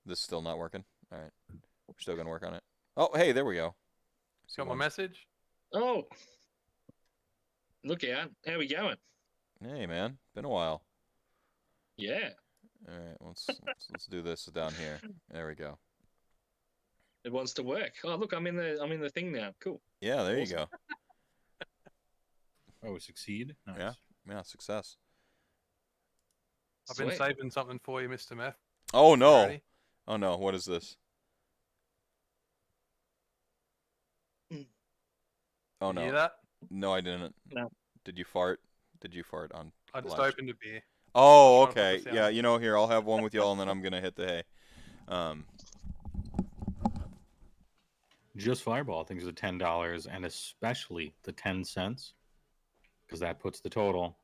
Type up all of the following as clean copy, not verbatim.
This is still not working. All right. We're still going to work on it. Oh, hey, there we go. Got my message? Oh. Look out. How we going? Hey, man. Been a while. Yeah. All right. Let's do this down here. There we go. It wants to work. Oh, look, I'm in the thing now. Cool. Yeah, there you go. Oh, succeed? Nice. Yeah. Yeah, success. I've been saving something for you, Mr. Meph. Oh, no. Ready? Oh, no. What is this? Oh, no. You hear that? No, I didn't. No. Did you fart? Did you fart on I just lunch? opened a beer. Oh, okay. Yeah, you know, here, I'll have one with y'all, and then I'm going to hit the hay. Just Fireball, I think, is $10, and especially the 10 cents, because that puts the total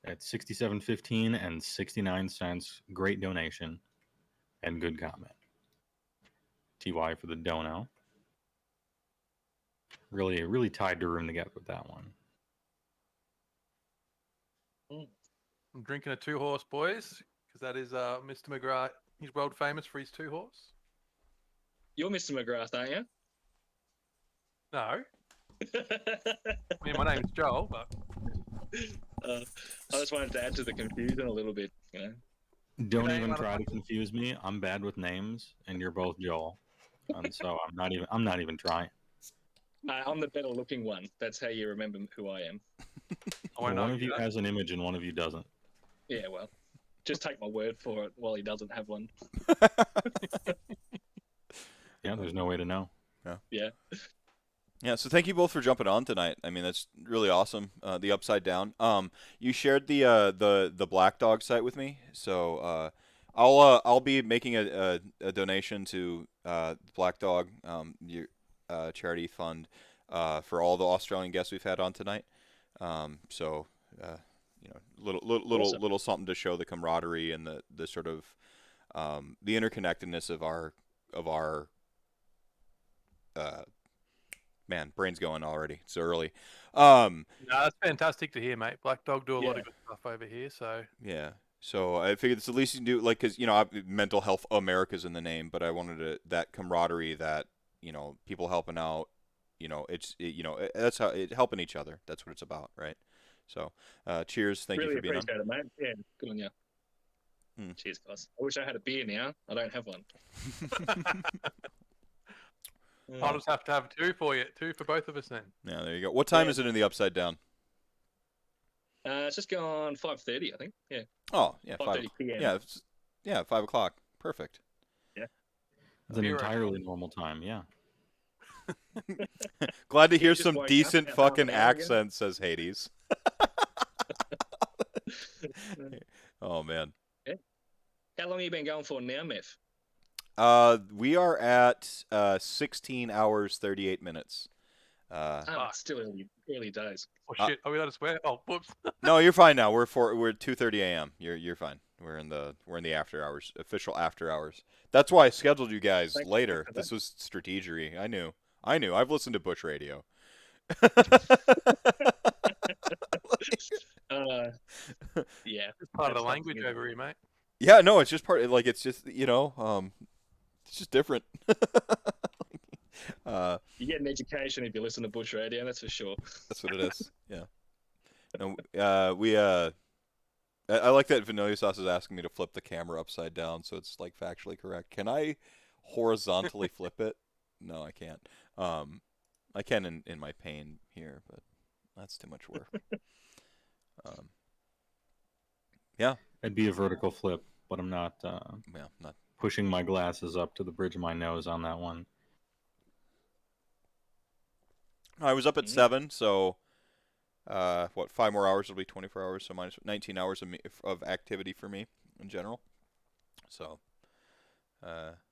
at $67.15 and 69 cents. Great donation and good comment. TY for the dono. Really tied to room together with that one. I'm drinking a 2-horse, boys, because that is Mr. McGrath. He's world famous for his 2-horse. You're Mr. McGrath, aren't you? No. I mean, my name's Joel, but... I just wanted to add to the confusion a little bit. You know? Don't even try to confuse me. I'm bad with names, and you're both Joel, and so I'm not even trying. I'm the better looking one. That's how you remember who I am. One of you has an image, and one of you doesn't. Yeah, well, just take my word for it while he doesn't have one. Yeah, there's no way to know. Yeah. Yeah, so thank you both for jumping on tonight. I mean, that's really awesome. The Upside Down. You shared the Black Dog site with me, so I'll be making a donation to Black Dog, your charity fund, for all the Australian guests we've had on tonight. So you know, little something to show the camaraderie and the sort of the interconnectedness of our man, brain's going already. It's early. No, that's fantastic to hear, mate. Black Dog do a lot of good stuff over here, so... Yeah. So I figured it's the least you can do, like, because, you know, Mental Health America's in the name, but I wanted that camaraderie, that, you know, people helping out, you know, that's how it's helping each other. That's what it's about, right? So, cheers. Thank you for being on. Really appreciate it, mate. Yeah, good on you. Cheers, guys. I wish I had a beer now. I don't have one. I'll just have to have two for you. Two for both of us then. Yeah, there you go. What time is it in the Upside Down? It's just gone 5:30, I think. Yeah. Oh, yeah, 5:30 p.m. Yeah, 5 o'clock. Perfect. Yeah. It's an entirely normal time, yeah. Glad to hear some decent fucking accent, says Hades. Oh, man. Yeah. How long have you been going for now, Meph? We are at 16 hours, 38 minutes. It's still early days. Oh shit! Are we allowed to swear? Oh, whoops. No, you're fine now. We're 2:30 a.m. You're fine. We're in the after hours, official after hours. That's why I scheduled you guys later. This was strategery. I knew. I've listened to Bush Radio. Yeah, it's part of the language over here, mate. Yeah, no, it's just part. Like, it's just, you know, it's just different. You get an education if you listen to Bush Radio, that's for sure. That's what it is. Yeah. No, I like that Vanilla Sauce is asking me to flip the camera upside down, so it's like factually correct. Can I horizontally flip it? No, I can't. I can in my pain here, but that's too much work. Yeah. It'd be a vertical flip, but I'm not. Not pushing my glasses up to the bridge of my nose on that one. I was up at 7, so 5 more hours will be 24 hours, so minus 19 hours of activity for me in general. So,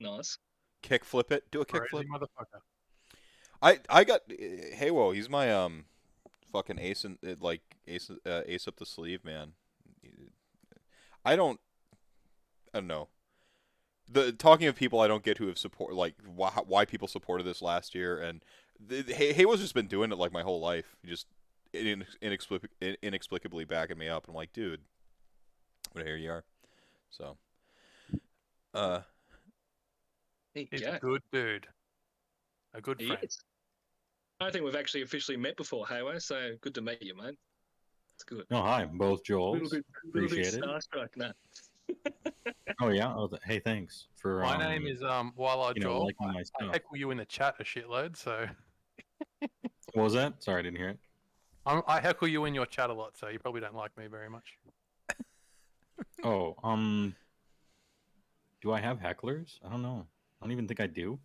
nice. Kick flip it. Do a kick flip. Motherfucker. I got Heywoah. He's my fucking ace up the sleeve, man. I don't know. Talking of people I don't get who have support, like why people supported this last year, and Heywoah's just been doing it like my whole life. He just inexplicably backing me up. I'm like, dude, but here you are. So, He's Yeah, a good dude. A good he friend. is. I don't think we've actually officially met before, Heywoah, so good to meet you, mate. It's good. Oh, hi, both Joels. Little bit Appreciate it. starstruck. No. Oh yeah. Oh, hey, thanks for My name is Wildlife Joel. liking my I stuff. heckle you in the chat a shitload, so What was that? Sorry, I didn't hear it. I heckle you in your chat a lot, so you probably don't like me very much. Oh, do I have hecklers? I don't know. I don't even think I do.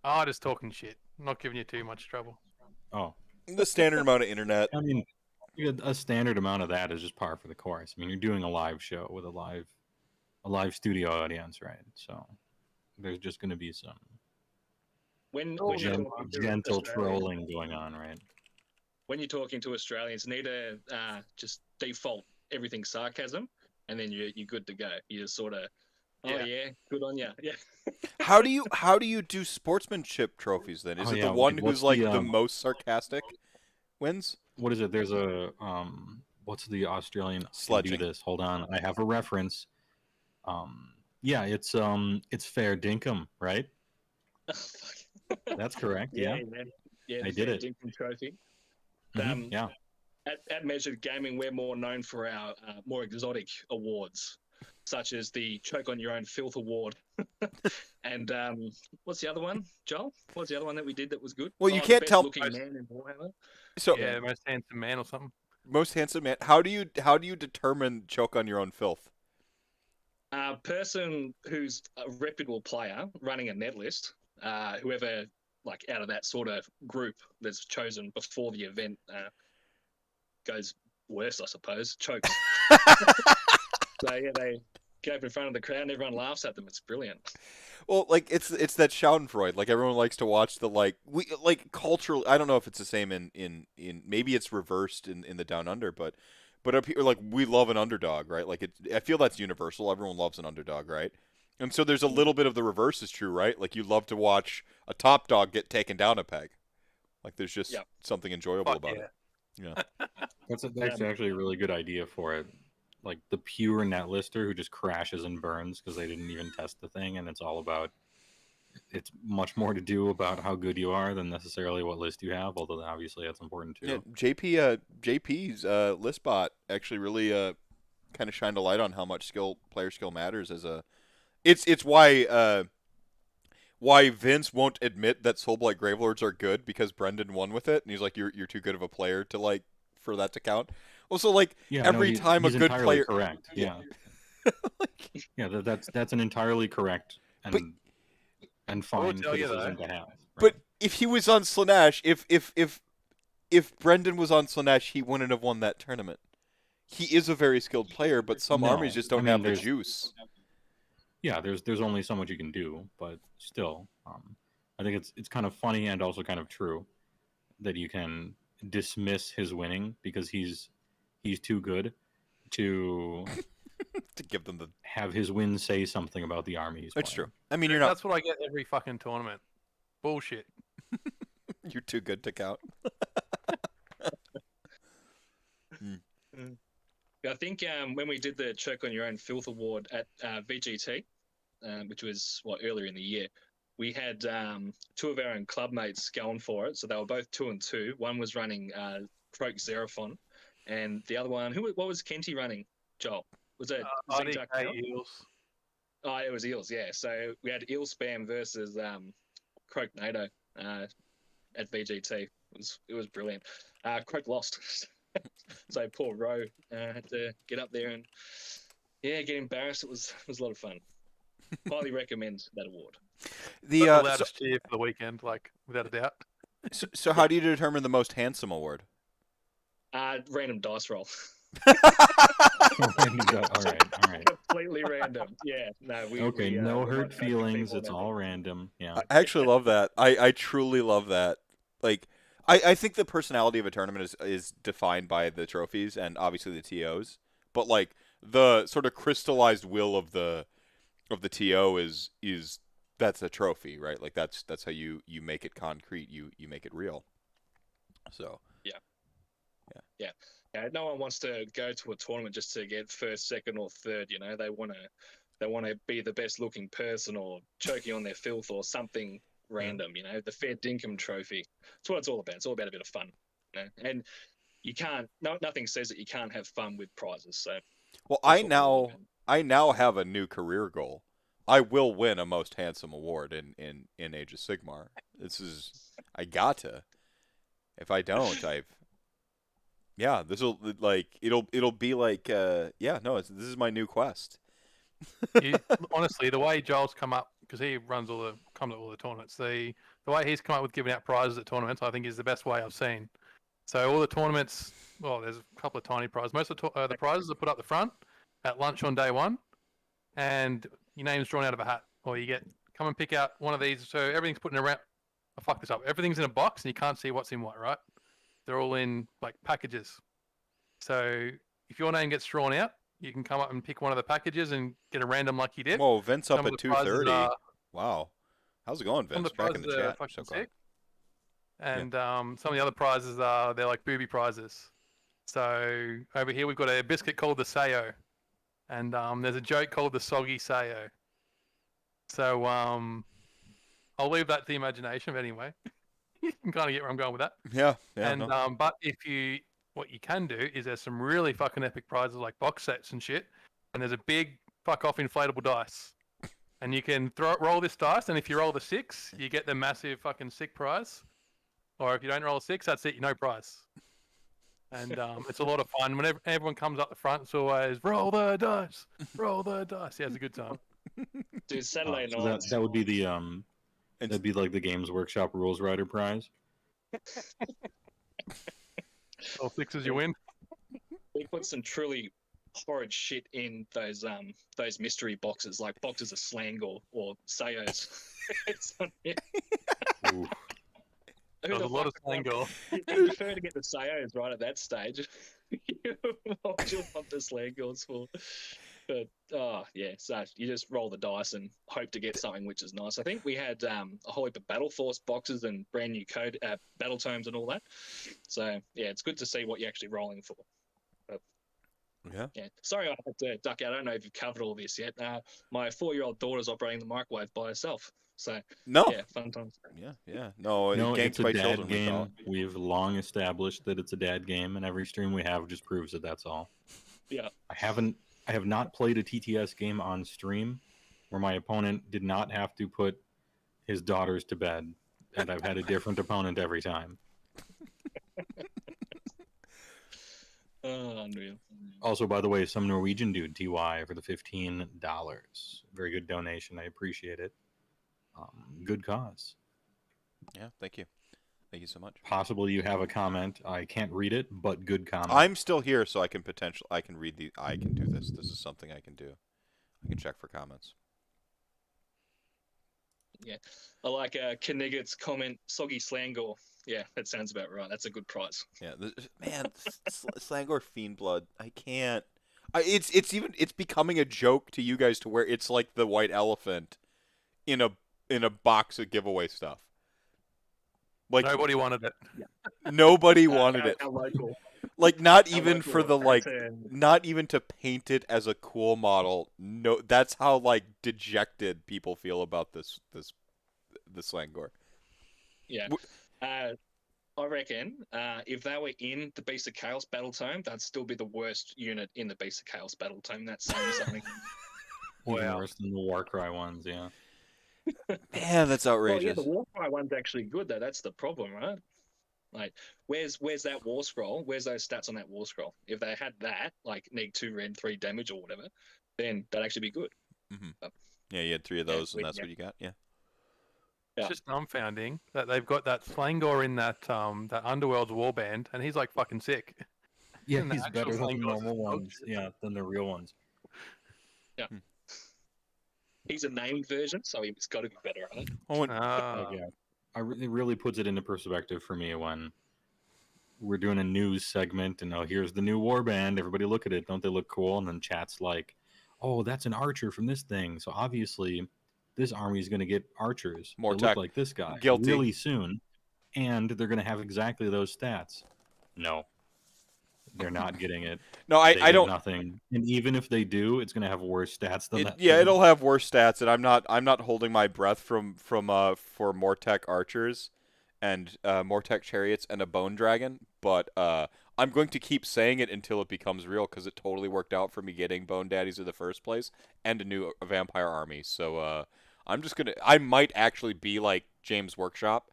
Oh, just talking shit. I'm not giving you too much trouble. Oh, The standard amount of internet. I mean, a standard amount of that is just par for the course. I mean, you're doing a live show with a live studio audience, right? So there's just going to be some When Oh, you're gen- talking to gentle Australians- trolling going on, right? when you're talking to Australians, need to just default everything sarcasm, and then you're good to go. You just sort of, yeah, good on you. Yeah. How do you do sportsmanship trophies then? Is Oh, it yeah, the one what's who's like the, the most sarcastic wins? What is it? There's a what's the Australian? I can Sledging. do this. Hold on, I have a reference. Yeah, it's fair dinkum, right? Oh, fuck. That's correct. Yeah. Yeah. I The did Fair it. Dinkum Trophy. Mhm, yeah. At Measured Gaming, we're more known for our more exotic awards, such as the Choke on Your Own Filth Award. And what's the other one, Joel? What's the other one that we did that was good? Well, you the can't best tell- looking man in Warhammer. So Yeah, most handsome man or something. most handsome man. How do you determine choke on your own filth? A person who's a reputable player running a net list, whoever like out of that sort of group that's chosen before the event goes worst, I suppose, chokes. So yeah, they go up in front of the crowd and everyone laughs at them. It's brilliant. Well, like it's that Schadenfreude. Like everyone likes to watch the culturally. I don't know if it's the same in maybe it's reversed in the Down Under, but up here like we love an underdog, right? Like I feel that's universal. Everyone loves an underdog, right? And so there's a little bit of the reverse is true, right? Like you love to watch a top dog get taken down a peg. Like there's just something enjoyable about it. Yeah. That's actually a really good idea for it. Like the pure net lister who just crashes and burns because they didn't even test the thing, and it's all about. It's much more to do about how good you are than necessarily what list you have. Although obviously that's important too. Yeah, JP's list bot actually really kind of shined a light on how much player skill matters as a. It's why Vince won't admit that Soulblight Gravelords are good because Brendan won with it, and he's like, you're too good of a player to like for that to count. Also, like every time a good player, correct. Yeah, yeah, that's an entirely correct and fine criticism to have. Right? But if he was on Slanesh, if Brendan was on Slanesh, he wouldn't have won that tournament. He is a very skilled player, but some armies just don't have the juice. Yeah, there's only so much you can do, but still, I think it's kind of funny and also kind of true that you can dismiss his winning because he's too good to to give them have his win say something about the army he's It's playing. true. I mean, you're not. That's what I get every fucking tournament. Bullshit. You're too good to count. I think when we did the Choke on Your Own Filth Award at VGT, which was earlier in the year, we had two of our own club mates going for it. So they were both 2 and 2. One was running Croak Xeraphon, and the other one, what was Kenty running? Joel, was it Zigzag Power? Eels. Oh, it was Eels, yeah. So we had Eel Spam versus Croak NATO at VGT. It was brilliant. Croak lost. So poor Roe had to get up there and get embarrassed. It was a lot of fun. Highly recommend that award. The loudest cheer for the weekend, like without a doubt. So how do you determine the most handsome award? Random dice roll. All right. Completely random. Yeah. No. No hurt feelings. It's all random. Yeah. I actually love that. I truly love that. Like, I think the personality of a tournament is defined by the trophies and obviously the TOs, but like the sort of crystallized will of the TO is that's a trophy, right? Like that's how you make it concrete. You make it real. So. Yeah. No one wants to go to a tournament just to get first, second, or third. You know, they want to they want to be the best looking person or choking on their filth or something random, you know, the Fair Dinkum trophy. That's what it's all about. It's all about a bit of fun, you know? And you can't, nothing says that you can't have fun with prizes. So, Well, that's what we're all about. I now have a new career goal. I will win a most handsome award in Age of Sigmar. I got to. If I don't, this will it'll be like this is my new quest. Honestly, the way Joel's come up, because he comes to all the tournaments, the way he's come up with giving out prizes at tournaments, I think is the best way I've seen. So all the tournaments, well, there's a couple of tiny prizes. Most of the prizes are put up the front at lunch on day one, and your name's drawn out of a hat, or come and pick out one of these. So everything's put in a wrap. I fucked this up. Everything's in a box, and you can't see what's in what, right? They're all in like packages. So if your name gets drawn out, you can come up and pick one of the packages and get a random like you did. Whoa, Vince Some up of at the prizes 2:30. Wow, how's it going, Some of Vince? the Back in the prizes are chat. fucking So glad. sick. And some of the other prizes they're like booby prizes. So over here we've got a biscuit called the Sayo, and there's a joke called the Soggy Sayo. So I'll leave that to the imagination, but anyway, you can kind of get where I'm going with that. Yeah. And but what you can do is there's some really fucking epic prizes like box sets and shit, and there's a big fuck off inflatable dice, and you can roll this dice, and if you roll the 6, you get the massive fucking sick prize, or if you don't roll a 6, that's it, no prize. And it's a lot of fun. Whenever everyone comes up the front, it's always roll the dice, roll the dice. Yeah, it's a good time. Dude, Saturday So night. that would be the that'd be like the Games Workshop Rules Rider prize. All 6s you win. We put some truly horrid shit in those mystery boxes, like boxes of slang or sayos. It's on it. Ooh. There's a lot of slang gore. You prefer to get the sayos right at that stage. What you want the slang gores for? But so you just roll the dice and hope to get something which is nice. I think we had a whole heap of Battle Force boxes and brand new code battle tomes and all that. So yeah, it's good to see what you're actually rolling for. But, yeah. Sorry, I had to duck out. I don't know if you've covered all this yet. My 4-year-old daughter's operating the microwave by herself. So No. yeah, fun times. Yeah. No, It's a by dad children. game. We've long established that it's a dad game, and every stream we have just proves that that's all. Yeah. I have not played a TTS game on stream where my opponent did not have to put his daughters to bed, and I've had a different opponent every time. Unreal. Also, by the way, some Norwegian dude, TY, for the $15. Very good donation. I appreciate it. Good cause. Yeah, thank you. Thank you so much. Possibly you have a comment. I can't read it, but good comment. I'm still here, so I can read I can do this. This is something I can do. I can check for comments. Yeah, I like Knigget's comment, soggy slangor. Yeah, that sounds about right. That's a good prize. Yeah, man, Slangor Fiend Blood. I can't. It's becoming a joke to you guys to where it's like the white elephant in a box of giveaway stuff. Like Nobody wanted it. Nobody wanted it. How local. Like not How even local for the like, pattern. not even to paint it as a cool model. No, that's how like dejected people feel about the Slangor. Yeah. I reckon if they were in the Beast of Chaos battle tome, that'd still be the worst unit in the Beast of Chaos battle tome. That's saying something. Even Wow. worse than the Warcry ones, yeah. Man, that's Well, outrageous. yeah, the Warcry one's actually good though. That's the problem, right? Like, where's that War Scroll? Where's those stats on that War Scroll? If they had that, like neg 2 red 3 damage or whatever, then that'd actually be good. Yeah, you had 3 of those, and that's what you got. Yeah. It's just dumbfounding that they've got that Slangor in that Underworld's warband, and he's like fucking sick. Yeah, And the he's actual better than the Slangor's normal dog ones. shit. Yeah, than the real ones. Yeah. He's a named version, so he's got to be better, right? Oh, and, Yeah. It really puts it into perspective for me when we're doing a news segment and here's the new warband. Everybody look at it. Don't they look cool? And then chat's like, oh, that's an archer from this thing. So obviously this army is going to get archers More that look tech. like this guy Guilty. really soon. And they're going to have exactly those stats. No. They're not getting it. No, They I get don't. nothing. And even if they do, it's going to have worse stats than that. Yeah, thing. it'll have worse stats, and I'm not holding my breath for Mortec archers and Mortec chariots and a bone dragon, but I'm going to keep saying it until it becomes real because it totally worked out for me getting bone daddies in the first place and a new vampire army. So I might actually be like James Workshop.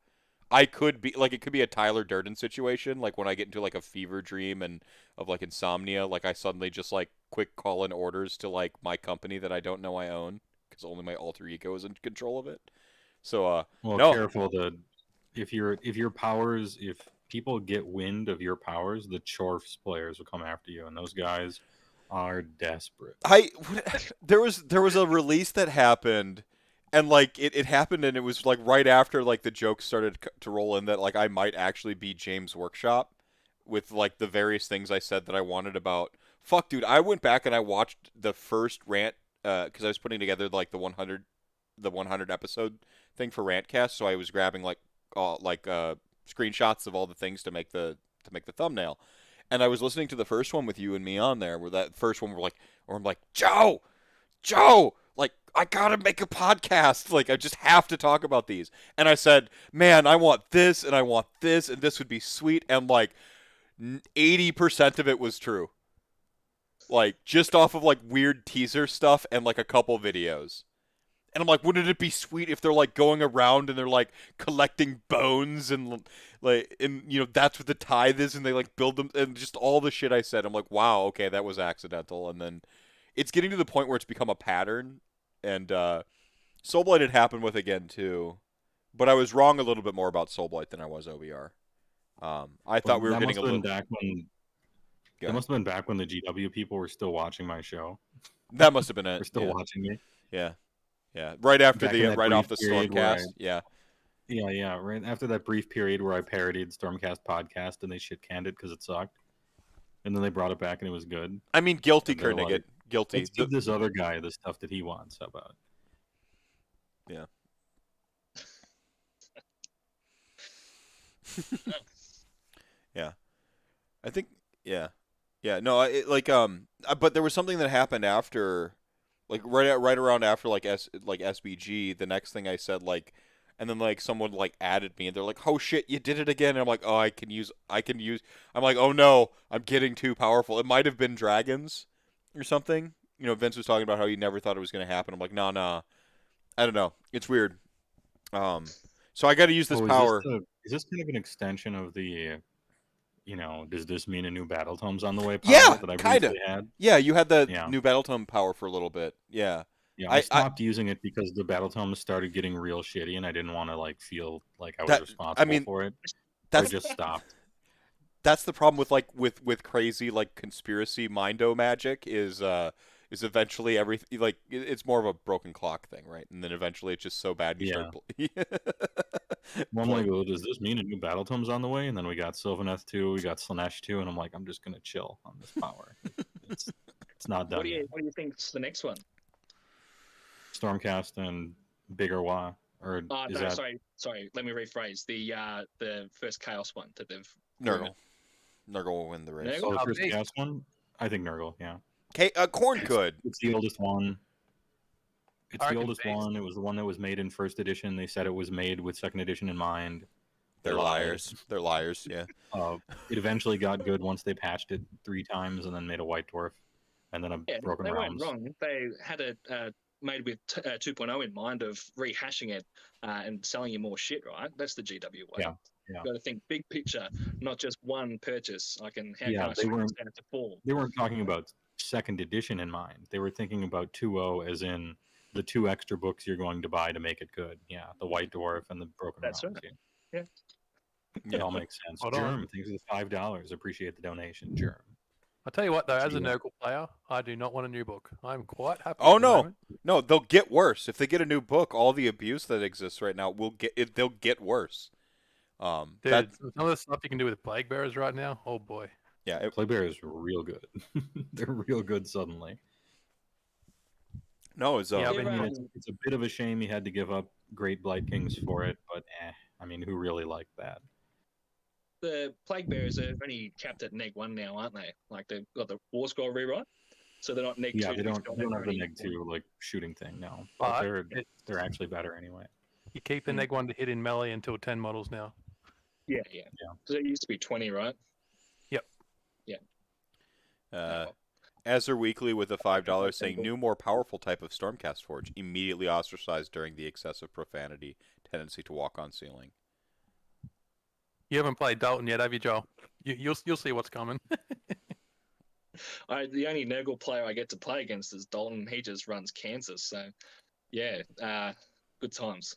I could be like, it could be a Tyler Durden situation, like when I get into like a fever dream and of like insomnia, like I suddenly just like quick call in orders to like my company that I don't know I own because only my alter ego is in control of it. So Well, no, careful. If your powers, if people get wind of your powers, the Chorfs players will come after you, and those guys are desperate. there was a release that happened, and like it happened, and it was like right after like the jokes started to roll in that like I might actually be James Workshop with like the various things I said that I wanted about. Fuck, dude, I went back and I watched the first rant because I was putting together like the 100 episode thing for RantCast, so I was grabbing like screenshots of all the things to make the thumbnail. And I was listening to the first one with you and me on there, where that first one where I'm like, Joe, like I gotta make a podcast. Like I just have to talk about these. And I said, man, I want this and I want this and this would be sweet. And like 80% of it was true. Like just off of like weird teaser stuff and like a couple videos. And I'm like, wouldn't it be sweet if they're like going around and they're like collecting bones and like, and you know, that's what the tithe is, and they like build them and just all the shit I said. I'm like, wow, okay, that was accidental. And then it's getting to the point where it's become a pattern. And Soulblight had happened with again too, but I was wrong a little bit more about Soulblight than I was OBR. I thought we were getting a little. That must have been back when the GW people were still watching my show. That must have been it. We're still watching me. Yeah. Yeah, right after right off the Stormcast. Yeah. Yeah. Right after that brief period where I parodied Stormcast podcast and they shit canned it because it sucked, and then they brought it back and it was good. I mean, guilty, Koenig. like, guilty. Let's give this other guy the stuff that he wants. How about? Yeah. Yeah. I think. Yeah. Yeah. No. But there was something that happened after. Like right around after like SBG, the next thing I said like, and then like someone like added me and they're like, oh shit, you did it again. And I'm like, oh, I can use. I'm like, oh no, I'm getting too powerful. It might have been dragons or something. You know, Vince was talking about how he never thought it was going to happen. I'm like, nah, I don't know. It's weird. So I got to use this power. Is this kind of an extension of the? You know, does this mean a new battle tome's on the way? Yeah, that I kind of. had? Yeah, you had the new battle tome power for a little bit. Yeah. Yeah, I stopped using it because the battle tomes started getting real shitty, and I didn't want to like feel like I was responsible for it. So I just stopped. That's the problem with like with crazy like conspiracy mindo magic is eventually everything like it's more of a broken clock thing, right? And then eventually it's just so bad you start. Well, I'm like, well, does this mean a new battle tome's on the way? And then we got Sylvaneth 2, we got Slanesh 2, and I'm like, I'm just gonna chill on this power. It's not done. What do you think's the next one? Stormcast and bigger Wa, or is that... sorry. Let me rephrase the first Chaos one that they've. Nurgle will win the race. Oh, the first Chaos one. I think Nurgle. Yeah. Okay, Corn could. It's the oldest one. It's the oldest one. It was the one that was made in first edition. They said it was made with second edition in mind. They're liars. They're liars. Yeah. It eventually got good once they patched it 3 times and then made a White Dwarf, and then Broken Realms. They weren't wrong. They had it made with 2.0 in mind of rehashing it and selling you more shit. Right. That's the GW way. Yeah. You've got to think big picture, not just one purchase. They weren't talking about second edition in mind. They were thinking about 2.0 as in the 2 extra books you're going to buy to make it good. Yeah, the White Dwarf and the Broken Realms. That's right. Yeah. It all makes sense. Germ, thanks for the $5. Appreciate the donation, Germ. I'll tell you what, though, as a Nurgle player, I do not want a new book. I'm quite happy. Oh no, they'll get worse if they get a new book. All the abuse that exists right now they'll get worse. Dude, some of the stuff you can do with Plague Bearers right now. Oh boy. Yeah, Plague Bearers are real good. They're real good suddenly. No, it's it's a bit of a shame he had to give up Great Blight Kings for it, but I mean, who really liked that? the Plague Bearers are only capped at -1 now, aren't they? Like they've got the War Scroll rewrite, so they're not -2. Yeah, they to be don't shot they at, don't have they're the only neg 2 like shooting thing, no. But They're actually better anyway. you keep the Mm. neg 1 to hit in melee until 10 models now. Yeah. Because it used to be 20, right? Yep. Yeah. Azure Weekly with a $5 saying new, more powerful type of Stormcast Forge immediately ostracized during the excessive profanity tendency to walk on ceiling. You haven't played Dalton yet, have you, Joel? You'll see what's coming. The only Nurgle player I get to play against is Dalton. He just runs Kansas, so yeah, good times.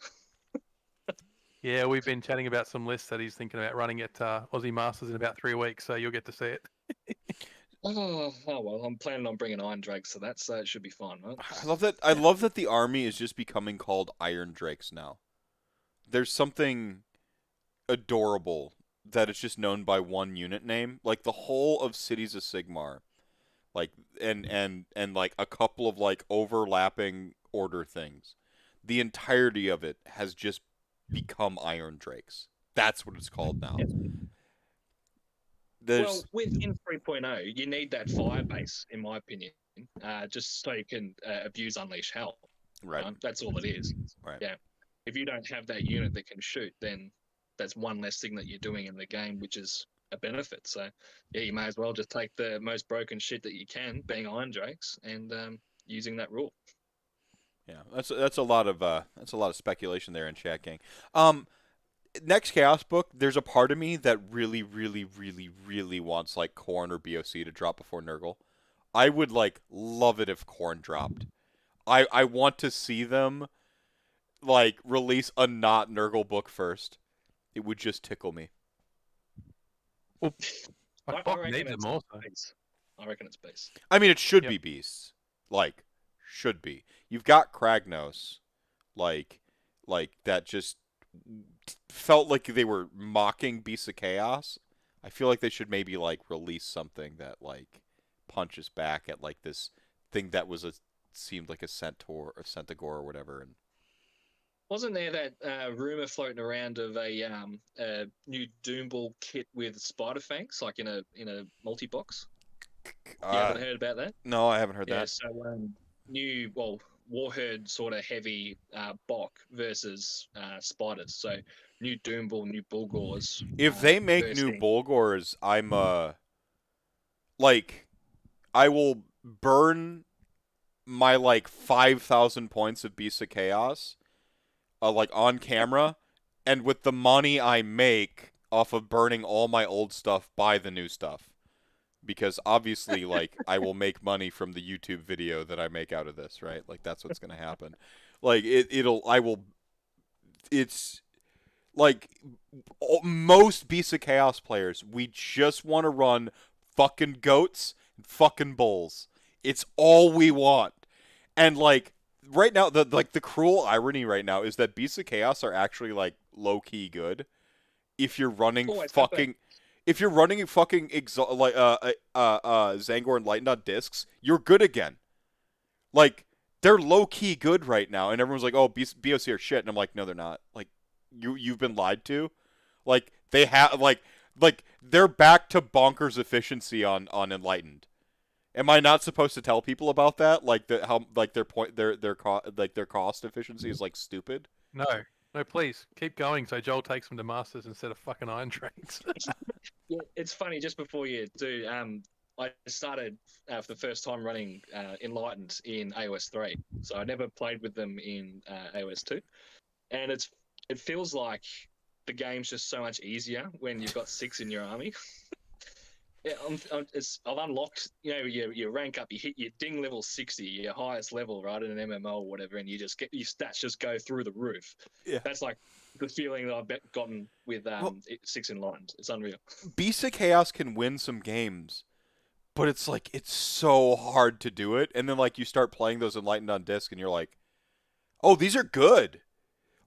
Yeah, we've been chatting about some lists that he's thinking about running at Aussie Masters in about 3 weeks, so you'll get to see it. Oh well, I'm planning on bringing Iron Drakes, so that's it should be fun, right? I love that. I love that the army is just becoming called Iron Drakes now. There's something adorable that it's just known by one unit name. Like the whole of Cities of Sigmar, like and like a couple of like overlapping order things. The entirety of it has just become Iron Drakes. That's what it's called now. Well, within 3.0, you need that fire base, in my opinion, just so you can abuse Unleash Hell. Right. That's all it is. Right. Yeah. If you don't have that unit that can shoot, then that's one less thing that you're doing in the game, which is a benefit. So, yeah, you may as well just take the most broken shit that you can, being Iron Drakes, and using that rule. Yeah, that's a lot of speculation there in chat, gang. Next Chaos book, there's a part of me that really, really, really, really wants like Khorne or BOC to drop before Nurgle. I would like love it if Khorne dropped. I want to see them like release a not Nurgle book first. It would just tickle me. Well, I fuck reckon needs it's them also. beast. I reckon it's beast. I mean, it should Yep. be beasts. Like, should be. You've got Kragnos, like that just felt like they were mocking Beasts of Chaos. I feel like they should maybe like release something that like punches back at like this thing that seemed like a centaur or centaur or whatever. And Wasn't there that rumor floating around of a new Doomball kit with spider fangs, like in a multi box? You haven't heard about that? No, I haven't heard Yeah. that. So new Warherd sort of heavy Bok versus spiders. So new Doomball, new Bulgors. If they make new bursting. Bulgors, I'm like I will burn my like 5,000 points of Beast of Chaos like on camera, and with the money I make off of burning all my old stuff, buy the new stuff. Because obviously, like, I will make money from the YouTube video that I make out of this, right? Like, that's what's gonna happen. Like, it's like most Beasts of Chaos players, we just want to run fucking goats and fucking bulls. It's all we want. And like right now, the cruel irony right now is that Beasts of Chaos are actually like low key good if you're running fucking. If you're running fucking Zangor and Lightened on discs, you're good again. Like, they're low-key good right now, and everyone's like, oh, BOC are shit, and I'm like, no, they're not. Like, you've been lied to. Like, they have, like, they're back to bonkers efficiency on Enlightened. Am I not supposed to tell people about that? Like, their cost efficiency is, like, stupid? No, please keep going. So Joel takes them to Masters instead of fucking Iron Drakes. Yeah, it's funny. Just before you do, I started for the first time running Enlightened in AOS 3, so I never played with them in AOS 2, and it feels like the game's just so much easier when you've got 6 in your army. Yeah, I've unlocked, you rank up, you hit your ding level 60, your highest level, right, in an MMO or whatever, and you just get your stats just go through the roof. Yeah. That's like the feeling that I've gotten with 6 Enlightened. It's unreal. Beast of Chaos can win some games, but it's like it's so hard to do it. And then like you start playing those Enlightened on disc, and you're like, oh, these are good.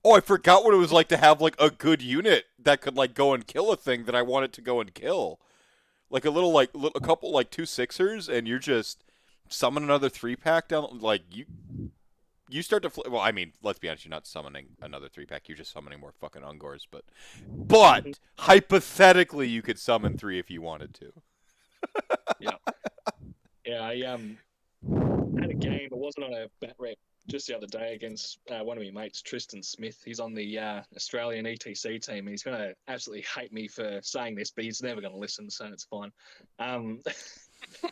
Oh, I forgot what it was like to have like a good unit that could like go and kill a thing that I wanted to go and kill. Like a couple like 2 6ers, and you're just summon another 3-pack down. Like you start to well, I mean, let's be honest, you're not summoning another 3-pack. You're just summoning more fucking Ungors. But hypothetically, you could summon 3 if you wanted to. Yeah, I had a game. It wasn't on a bat rep just the other day against one of my mates, Tristan Smith. He's on the Australian ETC team, and he's going to absolutely hate me for saying this, but he's never going to listen, so it's fine.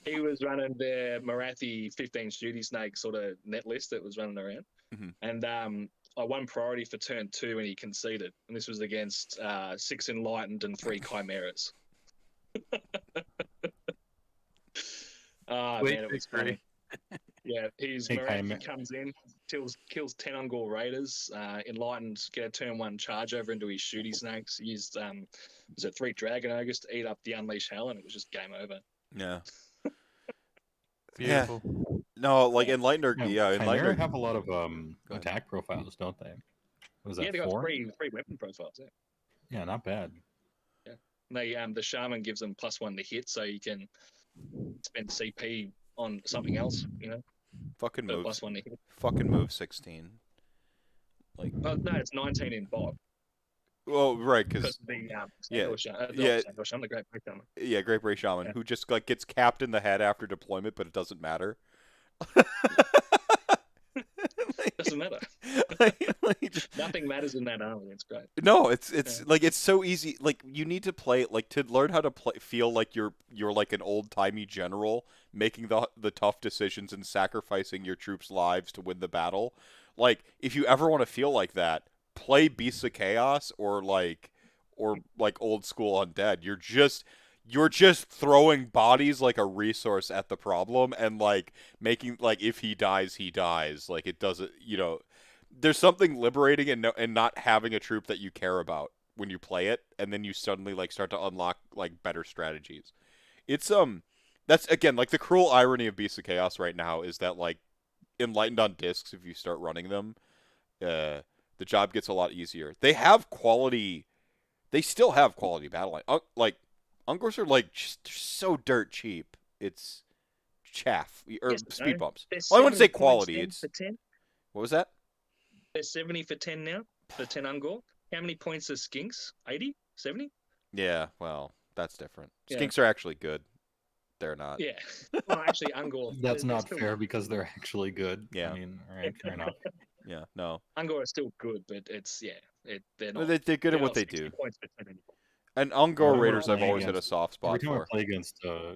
He was running the Marathi 15 Shooty Snake sort of net list that was running around, and I won priority for turn 2, and he conceded. And this was against 6 Enlightened and 3 Chimeras. Man, it was funny. Yeah, his Marathi comes in, kills 10 Ungor Raiders. Enlightened get a turn 1 charge over into his Shooty Snakes. He used 3 Dragon Ogres to eat up the Unleash Hell, and it was just game over. Yeah. Beautiful. Yeah. No, like Enlightened are Chimera have a lot of attack profiles, don't they? Was that they got 4? 3 weapon profiles. Yeah, not bad. Yeah, they the Shaman gives them +1 to hit, so you can spend CP on something else. Fucking move. +1 to hit. Fucking move 16. Like. Oh no, it's 19 in bot. Well, right, because the Great Bray Shaman. Yeah, Great Bray Shaman, who just like gets capped in the head after deployment, but it doesn't matter. Doesn't matter. Nothing matters in that army. It's great. No, it's like it's so easy. Like you need to play like to learn how to feel like you're like an old timey general, making the tough decisions and sacrificing your troops' lives to win the battle. Like if you ever want to feel like that, play Beasts of Chaos or old school Undead. You're just throwing bodies like a resource at the problem and like making like if he dies, he dies. Like it doesn't, there's something liberating in not having a troop that you care about when you play it, and then you suddenly like start to unlock like better strategies. It's that's again like the cruel irony of Beasts of Chaos right now is that like Enlightened on discs, if you start running them, the job gets a lot easier. They still have quality battle line. Like Ungors are like just so dirt cheap. It's chaff or speed bumps. Well, I wouldn't say quality. It's what was that? They're 70 for 10 now for 10 Ungor. How many points are Skinks? 80? 70? Yeah, well, that's different. Yeah. Skinks are actually good. They're not. Yeah. Well, actually, Ungor. That's not fair because they're actually good. Yeah. I mean, all right, fair enough. Yeah, no. Ungor are still good, but they're not. They're good at what they do. And Ungor Raiders, I've always had a soft spot every time for.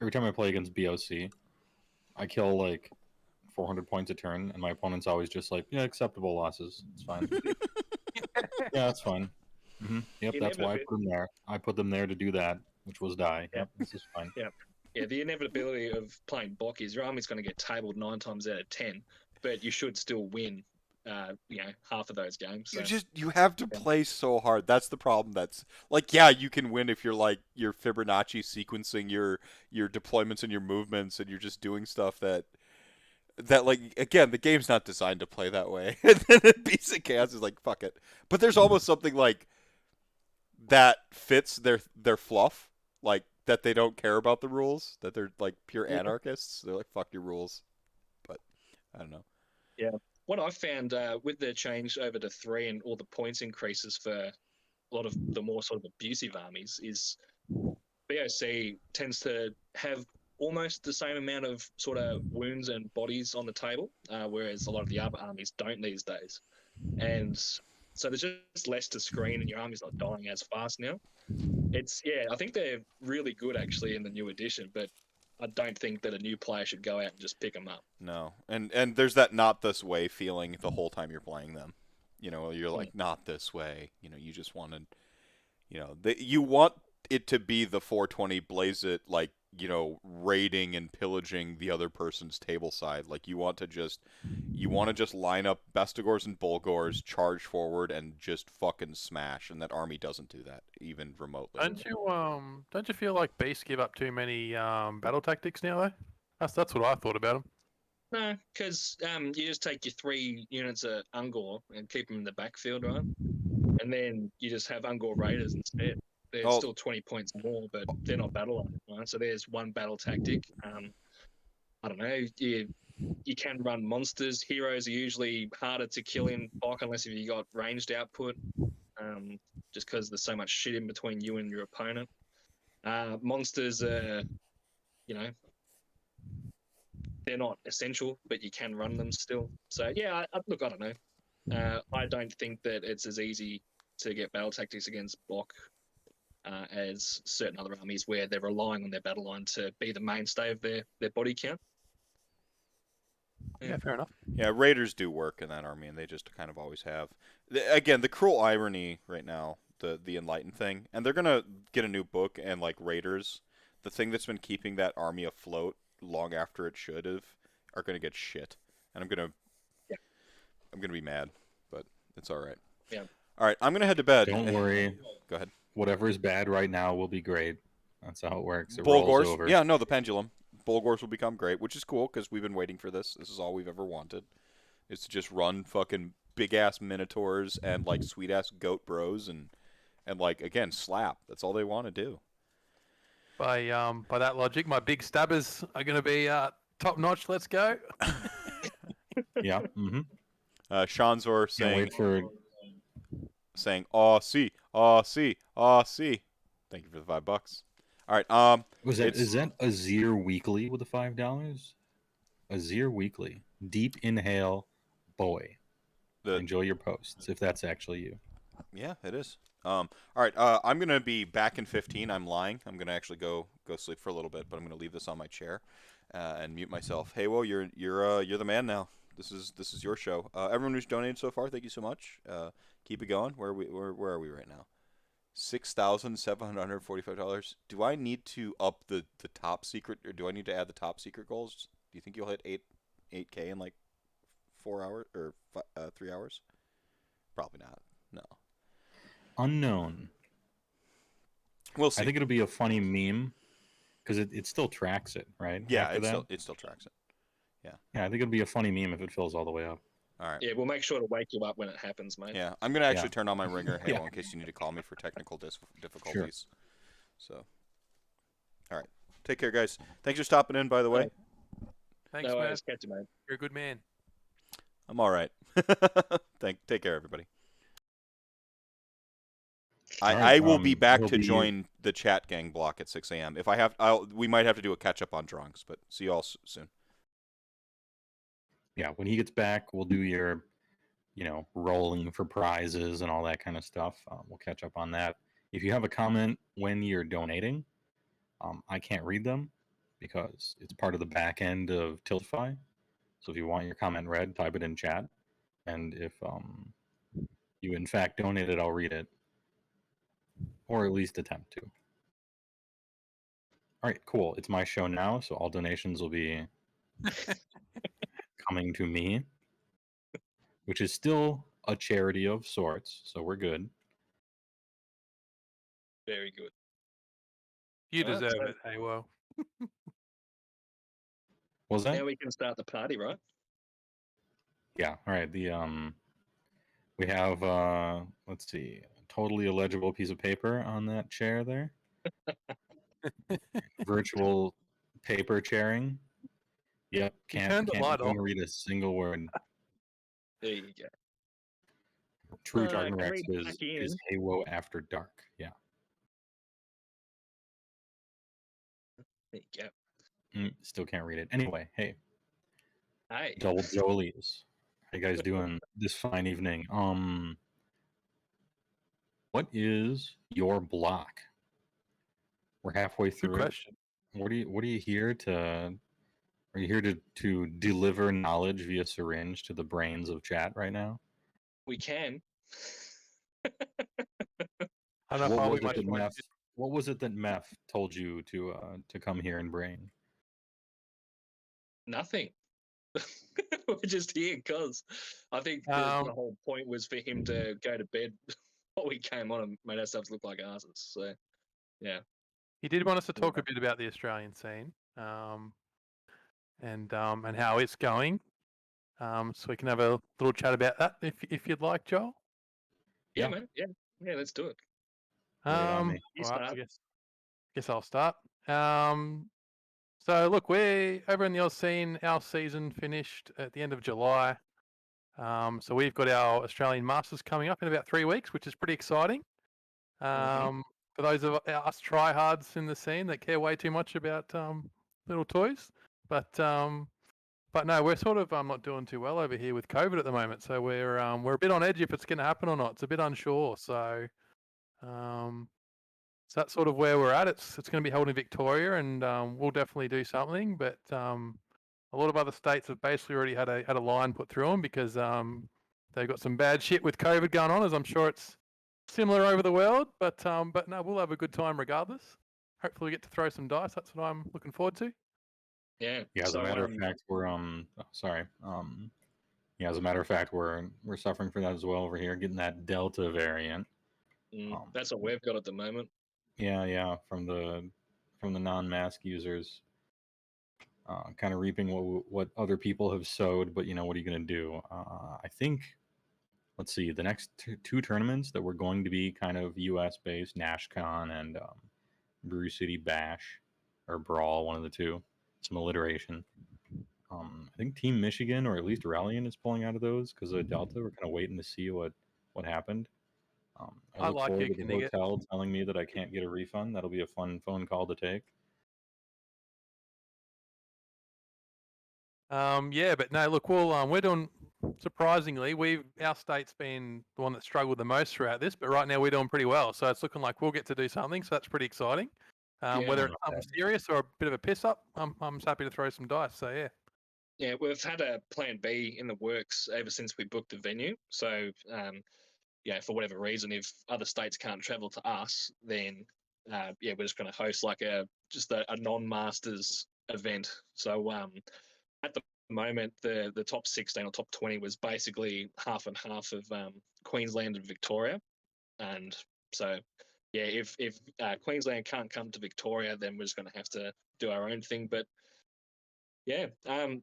Every time I play against BOC, I kill like 400 points a turn, and my opponent's always just like, yeah, acceptable losses. It's fine. Yeah, it's fine. Mm-hmm. Yep, that's why I put them there. I put them there to do that, which was die. Yep, this is fine. Yep. Yeah, the inevitability of playing Bok is your army's going to get tabled 9 times out of 10, but you should still win. Half of those games. So. You have to play so hard. That's the problem. That's like, yeah, you can win if you're like you're Fibonacci sequencing your deployments and your movements, and you're just doing stuff that like again, the game's not designed to play that way. And then Beasts of Chaos is like, fuck it. But there's almost something like that fits their fluff, like that they don't care about the rules, that they're like pure anarchists. They're like, fuck your rules. But I don't know. Yeah. What I found with the change over to 3 and all the points increases for a lot of the more sort of abusive armies is BOC tends to have almost the same amount of sort of wounds and bodies on the table, whereas a lot of the other armies don't these days. And so there's just less to screen and your army's not dying as fast now. I think they're really good actually in the new edition, but I don't think that a new player should go out and just pick them up. No, and there's that not this way feeling the whole time you're playing them. You're like, not this way. You just wanted, you want it to be the 420 blaze it, like, raiding and pillaging the other person's table side. Like, you want to just line up Bestigors and Bulgors, charge forward, and just fucking smash. And that army doesn't do that, even remotely. Don't you feel like beasts give up too many battle tactics now, though? That's what I thought about them. No, because you just take your 3 units of Ungor and keep them in the backfield, right? And then you just have Ungor Raiders instead. They're still 20 points more, but they're not battle line, right? So there's one battle tactic. I don't know. You can run monsters. Heroes are usually harder to kill in PoC unless if you got ranged output, just because there's so much shit in between you and your opponent. Monsters are, you know, they're not essential, but you can run them still. So yeah, look, I don't know. I don't think that it's as easy to get battle tactics against block as certain other armies where they're relying on their battle line to be the mainstay of their body count. Yeah, fair enough. Yeah, raiders do work in that army, and they just kind of always have. Again, the cruel irony right now, the enlightened thing, and they're gonna get a new book, and like raiders, the thing that's been keeping that army afloat long after it should have, are gonna get shit, and I'm gonna be mad, but it's all right. Yeah. All right, I'm gonna head to bed. Don't worry. Go ahead. Whatever is bad right now will be great. That's how it works. It rolls Bulgors, over. yeah, no, the pendulum. Bulgors will become great, which is cool because we've been waiting for this. This is all we've ever wanted, is to just run fucking big ass minotaurs and like sweet ass goat bros and like again slap. That's all they want to do. By that logic, my big stabbers are going to be top notch. Let's go. Yeah. Mm-hmm. Shanzor Can't saying wait for. "Aw, see, aw, see, aw, see." Thank you for the $5. All right. Is that Azir Weekly with the $5? Azir Weekly. Deep inhale, boy. Enjoy your posts if that's actually you. Yeah, it is. All right. I'm gonna be back in 15. I'm lying. I'm gonna actually go sleep for a little bit, but I'm gonna leave this on my chair and mute myself. Heywoah, you're the man now. This is your show. Everyone who's donated so far, thank you so much. Keep it going. Where are we right now? $6,745. Do I need to up the top secret, or do I need to add the top secret goals? Do you think you'll hit 8K in like 4 hours or 3 hours? Probably not. No. Unknown. We'll see. I think it'll be a funny meme because it still tracks it, right? Yeah, it still tracks it. Yeah. Yeah, I think it'll be a funny meme if it fills all the way up. All right. Yeah, we'll make sure to wake you up when it happens, mate. Yeah, I'm gonna actually turn on my ringer, Halo, Yeah. in case you need to call me for technical difficulties. Sure. So, all right. Take care, guys. Thanks for stopping in, by the way. Thanks, No man. worries, catch you, mate. You're a good man. I'm all right. Take care, everybody. I will be back to join the chat gang block at 6 a.m. If I have, we might have to do a catch up on drawings, but see you all soon. Yeah, when he gets back, we'll do your, rolling for prizes and all that kind of stuff. We'll catch up on that. If you have a comment when you're donating, I can't read them because it's part of the back end of Tiltify. So if you want your comment read, type it in chat. And if you in fact donated, I'll read it. Or at least attempt to. All right, cool. It's my show now, so all donations will be coming to me, which is still a charity of sorts, so we're good. Very good. You All right, deserve so- it, Heywoah. What was that? Now we can start the party, right? Yeah. All right. We have let's see, a totally illegible piece of paper on that chair there. Virtual paper chairing. Yep. Can't even read a single word. There you go. True can Jargon Rex read is back in. Heywoah After Dark. Yeah. There you go. Still can't read it. Anyway, hey. Hey. Double Jolies. How you guys doing this fine evening? What is your block? We're halfway through. Good question. What are you here to? Are you here to deliver knowledge via syringe to the brains of chat right now? We can. I don't know if I'll be much fun. What was it that Meph told you to come here and bring? Nothing. We're just here because I think the whole point was for him to go to bed while we came on and made ourselves look like asses. So, yeah. He did want us to talk a bit about the Australian scene, and how it's going. So we can have a little chat about that if you'd like, Joel. Yeah, man. Yeah, let's do it. Lay it on me. All right, I guess I'll start. So look, we're over in the Oz scene. Our season finished at the end of July. So we've got our Australian Masters coming up in about 3 weeks, which is pretty exciting. For those of us tryhards in the scene that care way too much about little toys, but no, we're sort of not doing too well over here with COVID at the moment. So we're a bit on edge if it's going to happen or not. It's a bit unsure. So so that's sort of where we're at. It's going to be held in Victoria, and we'll definitely do something. But a lot of other states have basically already had a line put through them because they've got some bad shit with COVID going on, as I'm sure it's similar over the world. But no, we'll have a good time regardless. Hopefully, we get to throw some dice. That's what I'm looking forward to. Yeah. Yeah, as a matter of fact, we're yeah, as a matter of fact, we're suffering for that as well over here, getting that Delta variant. That's what we've got at the moment. Yeah, from the non-mask users, kind of reaping what other people have sowed. But what are you going to do? I think, let's see, the next two tournaments that were going to be kind of U.S. based, NashCon and Brew City Bash or Brawl, one of the two, some alliteration. I think Team Michigan, or at least Rallian, is pulling out of those because of Delta. We're kind of waiting to see what happened. I look like forward it, to the can you hotel telling me that I can't get a refund. That'll be a fun phone call to take. Yeah, but no, look, we're doing surprisingly. Our state's been the one that struggled the most throughout this, but right now we're doing pretty well. So it's looking like we'll get to do something. So that's pretty exciting. Whether it's something serious or a bit of a piss up, I'm just happy to throw some dice. So yeah. Yeah, we've had a plan B in the works ever since we booked the venue. So, for whatever reason, if other states can't travel to us, then we're just going to host like a non-masters event. So, at the moment, the top 16 or top 20 was basically half and half of Queensland and Victoria, and so if Queensland can't come to Victoria, then we're just going to have to do our own thing. But yeah, I'm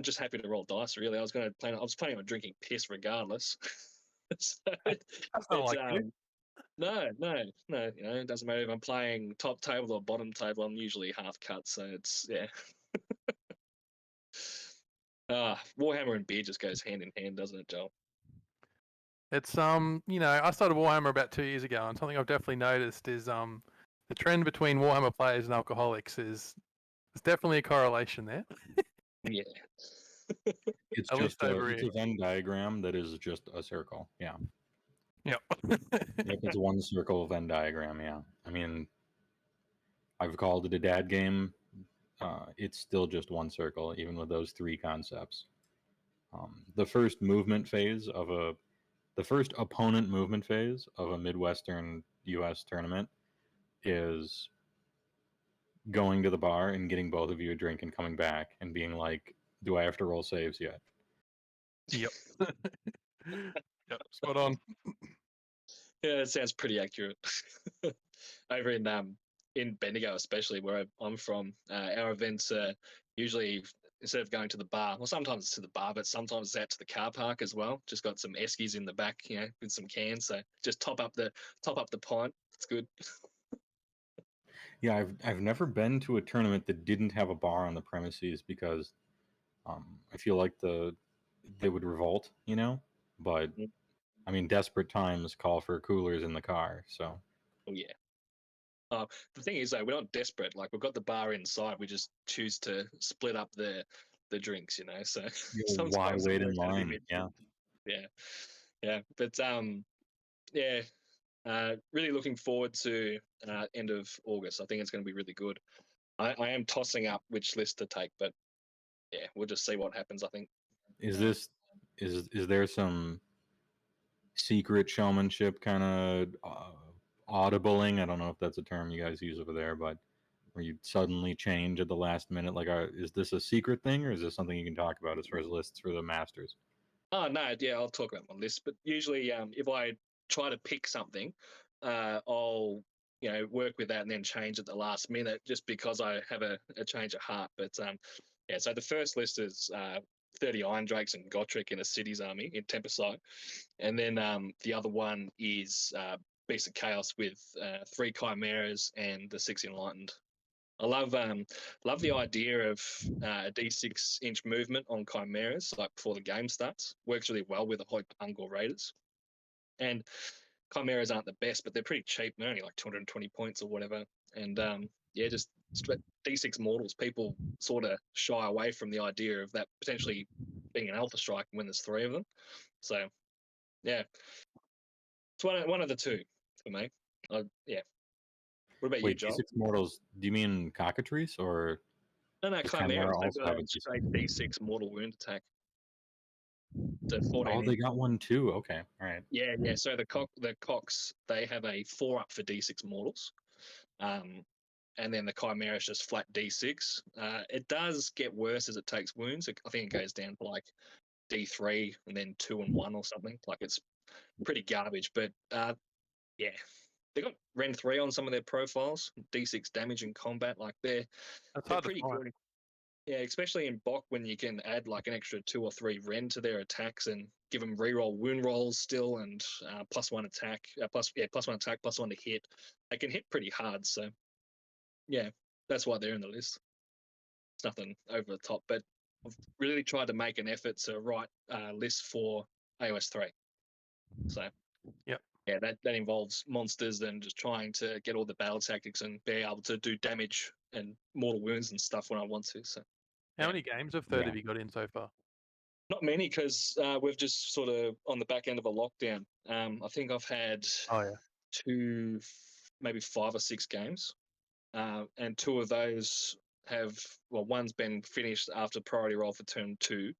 just happy to roll dice. Really, I was planning on drinking piss regardless. So That's not like you. no. It doesn't matter if I'm playing top table or bottom table. I'm usually half cut, so it's Warhammer and beer just goes hand in hand, doesn't it, Joel? It's I started Warhammer about 2 years ago, and something I've definitely noticed is the trend between Warhammer players and alcoholics is there's definitely a correlation there. Yeah. It's At just least over it's here. a Venn diagram that is just a circle. Yeah. Yep. Yep, it's one circle Venn diagram. Yeah. I mean, I've called it a dad game. It's still just one circle, even with those three concepts. The first opponent movement phase of a Midwestern U.S. tournament is going to the bar and getting both of you a drink and coming back and being like, "Do I have to roll saves yet?" Yep. Yep. Spot on. Yeah, it sounds pretty accurate. Over in Bendigo, especially where I'm from, our events are usually, instead of going to the bar, well, sometimes it's to the bar, but sometimes it's out to the car park as well. Just got some eskies in the back, with some cans. So just top up the pint. It's good. Yeah, I've never been to a tournament that didn't have a bar on the premises because I feel like they would revolt, But I mean, desperate times call for coolers in the car, so. Oh yeah. The thing is, though, we're not desperate. Like, we've got the bar inside. We just choose to split up the drinks, So Why sometimes wait it in works out a line? bit. Yeah. Yeah. But yeah. Really looking forward to end of August. I think it's going to be really good. I am tossing up which list to take, but yeah, we'll just see what happens. I think. Is there some secret showmanship kind of audibling? I don't know if that's a term you guys use over there, but where you suddenly change at the last minute. Like, is this a secret thing, or is this something you can talk about as far as lists for the Masters? Oh no, yeah, I'll talk about my list. But usually, if I try to pick something, I'll work with that and then change at the last minute, just because I have a change of heart. But so the first list is 30 Iron Drakes and Gotrek in a City's army in Tempersite, and then the other one is Beast of Chaos with 3 Chimeras and the 6 Enlightened. I love the idea of a D6-inch movement on chimeras like before the game starts. Works really well with the Hoik Ungor Raiders. And chimeras aren't the best, but they're pretty cheap. They're only like 220 points or whatever. And yeah, just D6 mortals. People sort of shy away from the idea of that potentially being an alpha strike when there's 3 of them. So yeah, it's one of the two for me. Yeah. What about you, Wait, Joel? D6 mortals, do you mean cockatrice or No, does chimeras. They've also got have a a D6? straight D6 mortal wound attack. So Oh, 14 they got one too. Okay, all right. Yeah. So the cocks, they have a 4-up for D6 mortals, and then the chimeras just flat D6. It does get worse as it takes wounds. I think it goes down to like D3 and then 2 and 1 or something. Like it's pretty garbage. But yeah, they got Ren 3 on some of their profiles. D6 damage in combat. Like they're hard to pretty find. good. Yeah, especially in Bok when you can add like an extra 2 or 3 Ren to their attacks and give them reroll wound rolls still and +1 attack, +1 attack, +1 to hit. They can hit pretty hard, so yeah, that's why they're in the list. It's nothing over the top, but I've really tried to make an effort to write lists for AOS 3. So Yep. yeah, that involves monsters and just trying to get all the battle tactics and be able to do damage and mortal wounds and stuff when I want to. So. How Yeah. many games of third Yeah. have you got in so far? Not many because we've just sort of on the back end of a lockdown. I think I've had Oh yeah. 2, maybe 5 or 6 games, and 2 of those one's been finished after priority roll for turn 2,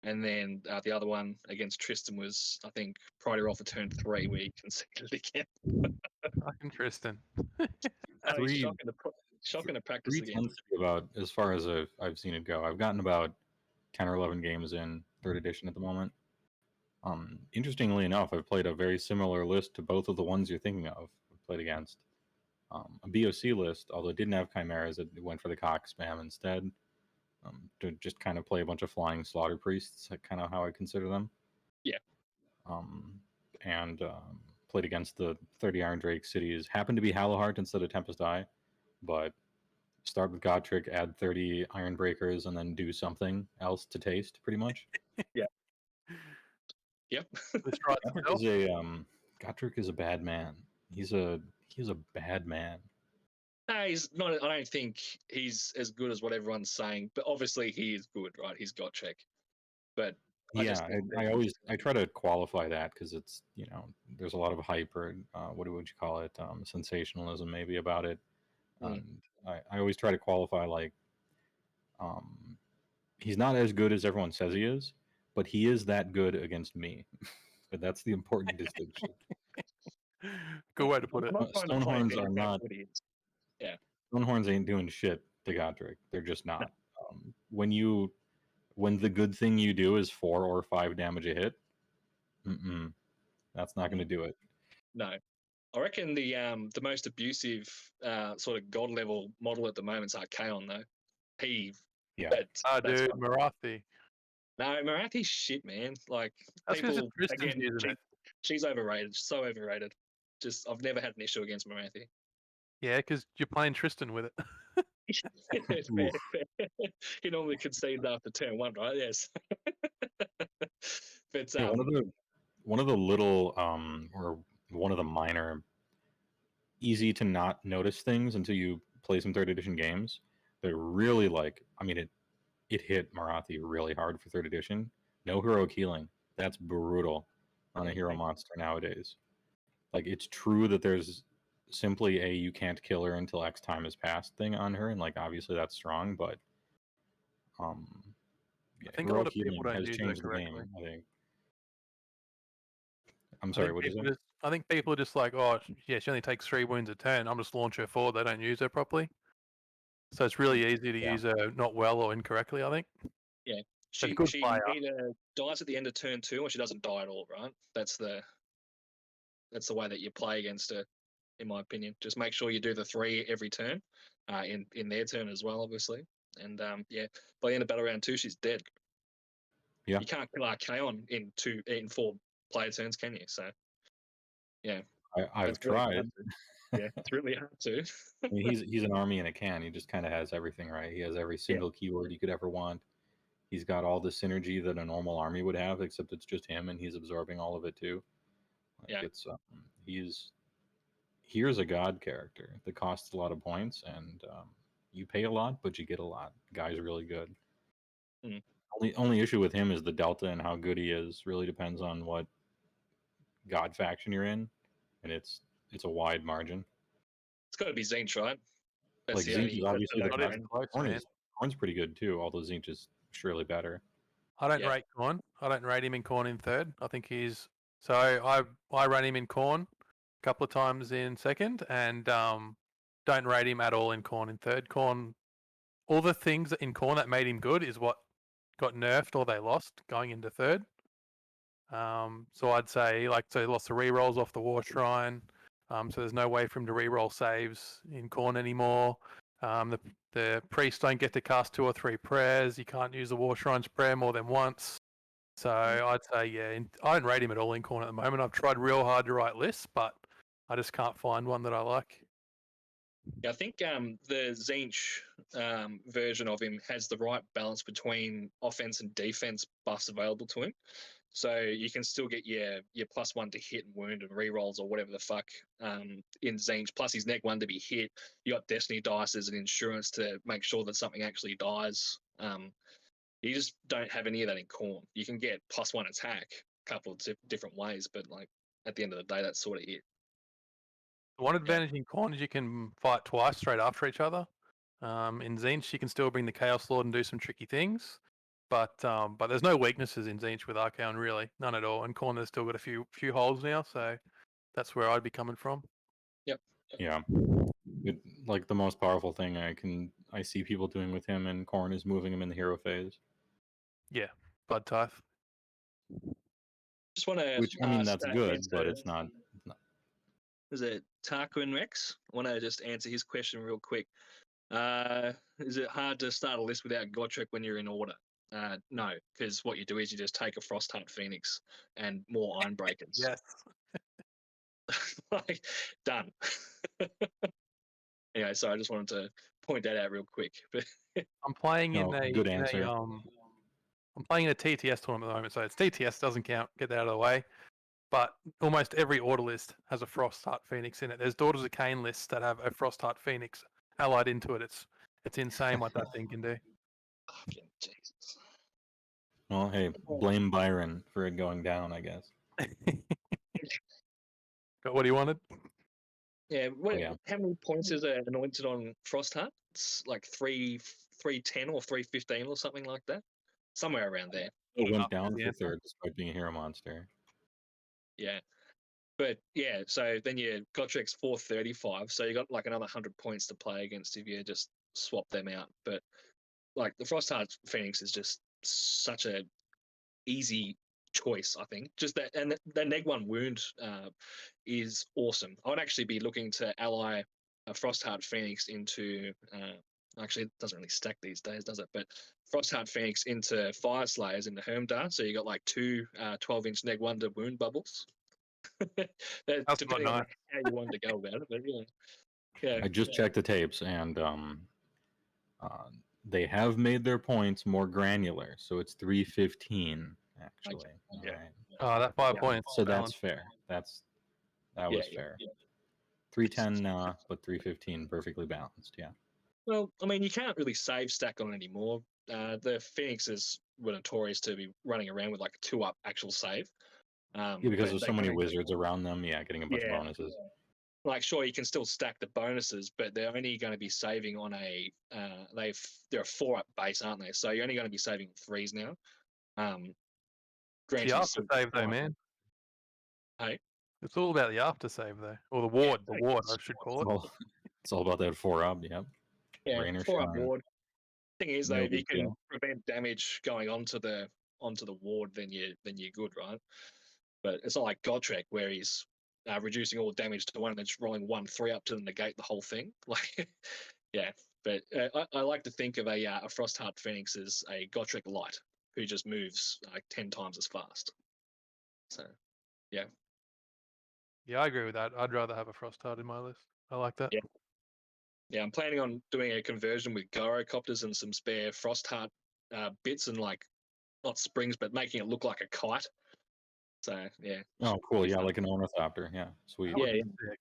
and then the other one against Tristan was, I think, priority roll for turn 3 where he conceded again. Fucking Tristan. He's 3 shocking to practice again. tends to be about, as far as I've seen it go. I've gotten about 10 or 11 games in 3rd edition at the moment. Interestingly enough, I've played a very similar list to both of the ones you're thinking of. I've played against a BOC list, although it didn't have chimeras. It went for the cock spam instead, to just kind of play a bunch of flying slaughter priests, kind of how I consider them. Yeah. And played against the 30 Iron Drake cities. Happened to be Hallowheart instead of Tempest Eye, but start with Godtrick, add 30 Iron Breakers, and then do something else to taste, pretty much. Yeah. Yep. Let's try it Godtrick Godtrick is a bad man. He's a bad man. No, he's not. I don't think he's as good as what everyone's saying, but obviously he is good, right? He's got check. But I try to qualify that because it's, there's a lot of hype or what would you call it, sensationalism maybe about it. And I always try to qualify like he's not as good as everyone says he is, but he is that good against me. But that's the important distinction. Good way to put it. I'm not trying to play Stonehorns are how not. good he is. Yeah. Stonehorns ain't doing shit to Godric. They're just not. No. When the good thing you do is 4 or 5 damage a hit, that's not going to do it. No. I reckon the most abusive sort of god level model at the moment is Archaon though. Yeah. Dude, Marathi. No, Marathi's shit, man. Like That's because people Tristan's again, using it. she's overrated. So overrated. Just I've never had an issue against Marathi. Yeah, because you're playing Tristan with it. Fair. He normally concedes after turn 1, right? Yes. But Yeah, one of the little or one of the minor easy to not notice things until you play some 3rd edition games that really it hit Marathi really hard for 3rd edition. No heroic healing. That's brutal on a hero monster nowadays. Like, it's true that there's simply a you can't kill her until X time has passed thing on her, and like obviously that's strong, but I think a heroic lot of people healing don't has use changed it the game, correctly. I think. I'm sorry, what is it? I think people are just like, oh, yeah, she only takes 3 wounds a turn. I'm just launch her forward. They don't use her properly. So it's really easy to use her not well or incorrectly, I think. Yeah. But She good player. either dies at the end of turn 2 or she doesn't die at all, right? That's the way that you play against her, in my opinion. Just make sure you do the 3 every turn, in their turn as well, obviously. And by the end of battle round 2, she's dead. Yeah. You can't kill Archaon in 4 player turns, can you? So yeah. I've tried. Yeah, it's really hard to. I mean, he's an army in a can. He just kind of has everything, right? He has every single keyword you could ever want. He's got all the synergy that a normal army would have, except it's just him, and he's absorbing all of it too. Like Yeah. it's here's a god character that costs a lot of points, and you pay a lot, but you get a lot. Guy's really good. Mm. Only issue with him is the delta and how good he is. Really depends on what god faction you're in, and it's a wide margin. It's got to be Zinch, right? That's Like the Zinch only. is obviously the Not best. even close, Horn man. is Horn's pretty good too, although Zinch is surely better. I don't Yeah. rate Corn. I don't rate him in Corn in third. I think he's so I ran him in Corn a couple of times in second, and don't rate him at all in Corn in third. Corn, all the things in Corn that made him good is what got nerfed or they lost going into third. So I'd say so he lost the rerolls off the War Shrine. So there's no way for him to reroll saves in Corn anymore. The priests don't get to cast 2 or 3 prayers. You can't use the War Shrine's prayer more than once. So I'd say, yeah, I don't rate him at all in Corn at the moment. I've tried real hard to write lists, but I just can't find one that I like. Yeah, I think the Zinch version of him has the right balance between offense and defense buffs available to him. So you can still get your +1 to hit and wound and rerolls or whatever the fuck in Zinch. Plus his neg 1 to be hit. You got Destiny dice as an insurance to make sure that something actually dies. You just don't have any of that in Corn. You can get +1 attack a couple of different ways, but like at the end of the day, that's sort of it. One advantage in Corn is you can fight twice straight after each other. In Zinch, you can still bring the Chaos Lord and do some tricky things. But there's no weaknesses in Zinch with Archaon, really. None at all. And Corn has still got a few holes now, so that's where I'd be coming from. Yeah. Like the most powerful thing I see people doing with him and Corn is moving him in the hero phase. Yeah, Blood Tithe. Just want to. Which I mean that's good, but it's not. Is it Tarquin Rex? I want to just answer his question real quick. Is it hard to start a list without Gotrek when you're in order? No, because what you do is you just take a Frostheart Phoenix and more Iron Breakers. Yes. Like, done. Anyway, so I just wanted to point that out real quick. I'm playing No, in a good answer. I'm playing in a TTS tournament at the moment, so it's TTS doesn't count. Get that out of the way. But almost every order list has a Frostheart Phoenix in it. There's Daughters of Cain lists that have a Frostheart Phoenix allied into it. It's insane what that thing can do. Fucking Jesus. Well, hey, blame Byron for it going down, I guess. Got what he wanted? Yeah, yeah. How many points is it anointed on Frostheart? It's like 310 or 315 or something like that. Somewhere around there. It went down Yeah. for third despite being a hero monster. Yeah. But yeah, so then your Gotrek's 435, so you got like another 100 points to play against if you just swap them out. But like the Frostheart Phoenix is just such a easy choice, I think. Just that, and the neg 1 wound is awesome. I would actually be looking to ally a Frostheart Phoenix into. Actually, it doesn't really stack these days, does it? But Frostheart Phoenix into Fire Slayers into Hermdar, so you got like 2 12-inch neg 1 to wound bubbles. That's Depending not on nice. how you wanted to go about it, but yeah. I just checked the tapes, and they have made their points more granular, so it's 315 actually. Yeah. All right. Oh, that 5 Yeah. points. So balance. that's fair. That Yeah, was fair. 310, but 315 perfectly balanced. Yeah. Well, I mean, you can't really save stack on it anymore. The Phoenixes were notorious to be running around with like a 2-up actual save. Yeah, because but there's they so many don't- wizards around them. Yeah, getting a bunch of bonuses. Like, sure, you can still stack the bonuses, but they're only going to be saving on a. They're a 4-up base, aren't they? So you're only going to be saving 3s now. It's the after save though, man. Hey? It's all about the after save though, or the ward. The ward, I should call it. It's all about that 4-up. Yep. Yeah, Rain or 4-up shine. ward. Thing is, though, No if you big can deal. prevent damage going onto the ward, then you're good, right? But it's not like Gotrek where he's reducing all damage to 1 and then just rolling 1 3-up to negate the whole thing. Like, yeah. But I like to think of a Frostheart Phoenix as a Gotrek light who just moves like 10 times as fast. So, yeah. Yeah, I agree with that. I'd rather have a Frostheart in my list. I like that. Yeah. Yeah, I'm planning on doing a conversion with gyrocopters and some spare frost heart bits and like not springs, but making it look like a kite. So yeah. Oh, cool. Be Yeah, fun. like an ornithopter. Yeah, sweet. That would Yeah, be sick.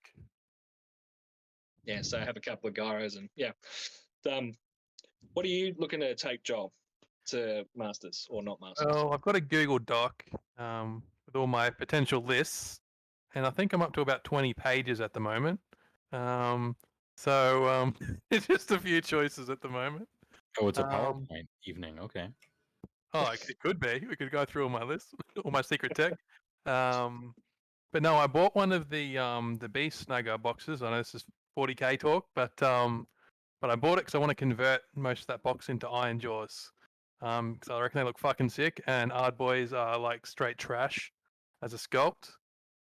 Yeah, so I have a couple of gyros and yeah. What are you looking to take, Joel, to Masters or not Masters? Well, I've got a Google Doc with all my potential lists, and I think I'm up to about 20 pages at the moment. So it's just a few choices at the moment. Oh, it's a Um, PowerPoint evening. Okay. Oh, it could be. We could go through all my lists, all my secret tech. But no, I bought one of the Beast Snugger boxes. I know this is 40k talk, but I bought it because I want to convert most of that box into Iron Jaws. Because I reckon they look fucking sick, and Ard Boys are like straight trash as a sculpt.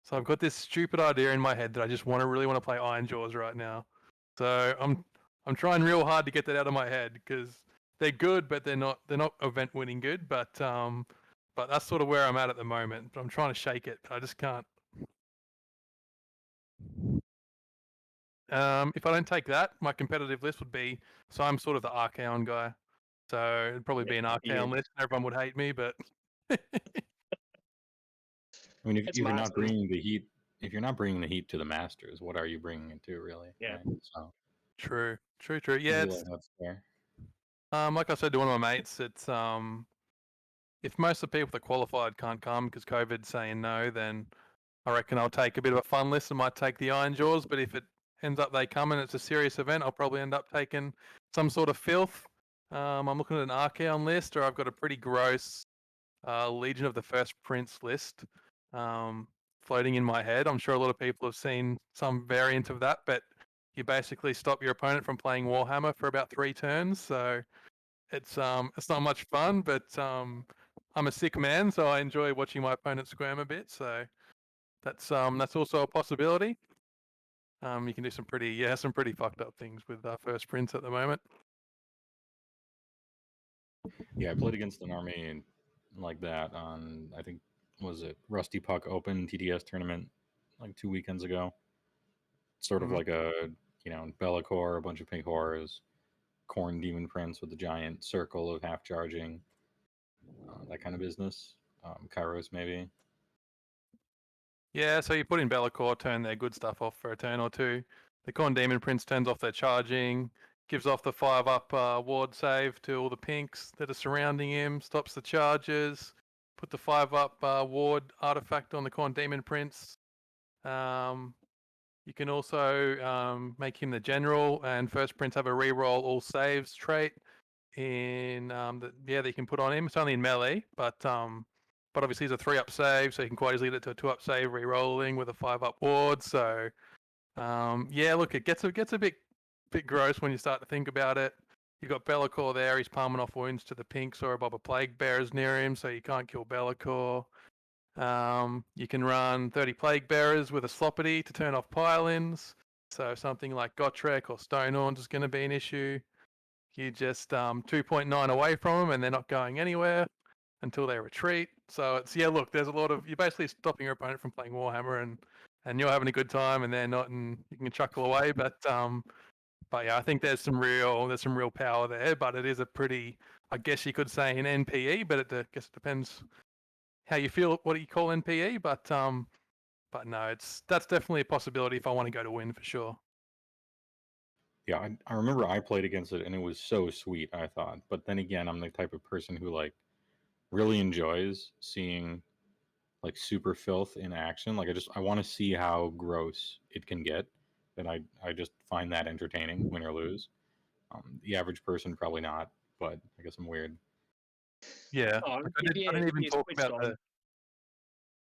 So I've got this stupid idea in my head that I just really want to play Iron Jaws right now. So I'm trying real hard to get that out of my head because they're good, but they're not event winning good. But that's sort of where I'm at the moment. But I'm trying to shake it. I just can't. If I don't take that, my competitive list would be. So I'm sort of the Archaon guy. So it'd probably be an Archaon list. Everyone would hate me, but I mean, if It's you're not Masters. bringing the heat, if you're not bringing the heat to the Masters, what are you bringing it to, really? Yeah. Right? So true. I Yeah, feel it's like that's fair. like I said to one of my mates, it's if most of the people that qualified can't come because COVID's saying no, then I reckon I'll take a bit of a fun list and might take the Iron Jaws. But if it ends up they come and it's a serious event, I'll probably end up taking some sort of filth. I'm looking at an Archaon list, or I've got a pretty gross Legion of the First Prince list floating in my head. I'm sure a lot of people have seen some variant of that, but you basically stop your opponent from playing Warhammer for about 3 turns. So it's not much fun, but I'm a sick man, so I enjoy watching my opponent squirm a bit. So that's also a possibility. You can do some pretty fucked up things with First Prince at the moment. Yeah, I played against an army like that on, I think, was it Rusty Puck Open TDS tournament like 2 weekends ago. Sort of Mhm. like a, Be'lakor, a bunch of pink horrors, Corn Demon Prince with a giant circle of half charging, that kind of business. Kairos maybe. Yeah, so you put in Be'lakor, turn their good stuff off for a turn or two. The Corn Demon Prince turns off their charging, gives off the 5-up ward save to all the pinks that are surrounding him, stops the charges, put the 5-up ward artifact on the Corn Demon Prince. You can also make him the general, and First Prince have a reroll all saves trait in that you can put on him. It's only in melee, but obviously he's a 3-up save, so you can quite easily get it to a 2-up save, re-rolling with a 5-up ward. So look, it gets a bit gross when you start to think about it. You've got Be'lakor there, he's palming off wounds to the pinks or above a plague bearers near him, so you can't kill Be'lakor. You can run 30 plague bearers with a Sloppity to turn off pile-ins. So something like Gotrek or Stonehorns is going to be an issue. You just 2.9 away from them, and they're not going anywhere until they retreat. So it's look, there's a lot of you're basically stopping your opponent from playing Warhammer, and you're having a good time, and they're not, and you can chuckle away. But yeah, I think there's some real power there. But it is a pretty, I guess you could say, an NPE, but I guess it depends how you feel. What do you call NPE? But no, that's definitely a possibility if I want to go to win for sure. Yeah, I remember I played against it and it was so sweet, I thought. But then again, I'm the type of person who like really enjoys seeing like super filth in action. Like I want to see how gross it can get. And I just find that entertaining, win or lose. The average person probably not, but I guess I'm weird. Yeah, Oh, I didn't even talk about the.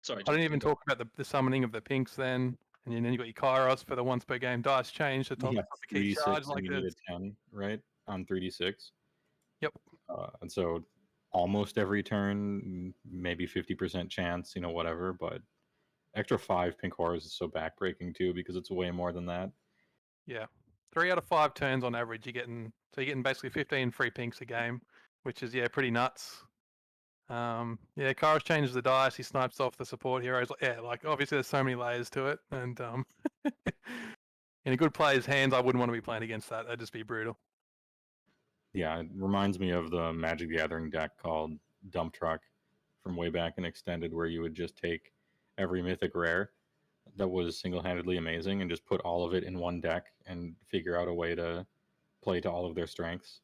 Sorry, I didn't even talk about the summoning of the pinks then, and then you got your Kairos for the once per game dice change to top Yeah, the key 3d6 charge and like you need this. a 10, right? On 3d6. Yep. And so almost every turn, maybe 50% chance, whatever, but extra 5 pink horrors is so backbreaking too because it's way more than that. Yeah, 3 out of 5 turns on average. You're getting basically 15 free pinks a game, which is pretty nuts. Kairos changes the dice. He snipes off the support heroes. Yeah, like obviously there's so many layers to it, and in a good player's hands, I wouldn't want to be playing against that. That'd just be brutal. Yeah, it reminds me of the Magic the Gathering deck called Dump Truck from way back in Extended, where you would just take every mythic rare that was single-handedly amazing and just put all of it in one deck and figure out a way to play to all of their strengths.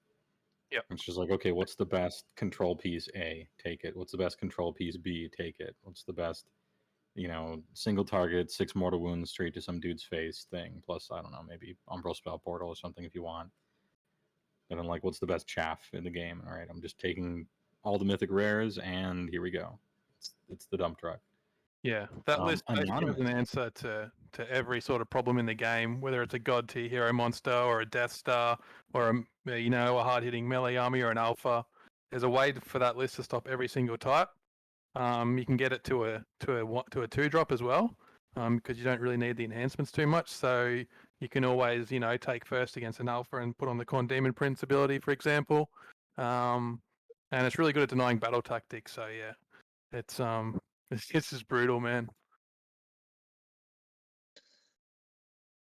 Yep. It's just like, okay, what's the best control piece A? Take it. What's the best control piece B? Take it. What's the best, single target, 6 mortal wounds straight to some dude's face thing, plus, I don't know, maybe Umbral Spell Portal or something if you want. And I'm like, what's the best chaff in the game? All right, I'm just taking all the mythic rares, and here we go. It's the dump truck. Yeah, that list basically gives Anonymous. an answer to every sort of problem in the game, whether it's a god tier hero monster or a Death Star or a hard hitting melee army or an alpha. There's a way for that list to stop every single type. You can get it to a 2-drop as well, because you don't really need the enhancements too much. So you can always take first against an alpha and put on the Con Demon Prince ability, for example. And it's really good at denying battle tactics. So yeah, it's just brutal, man.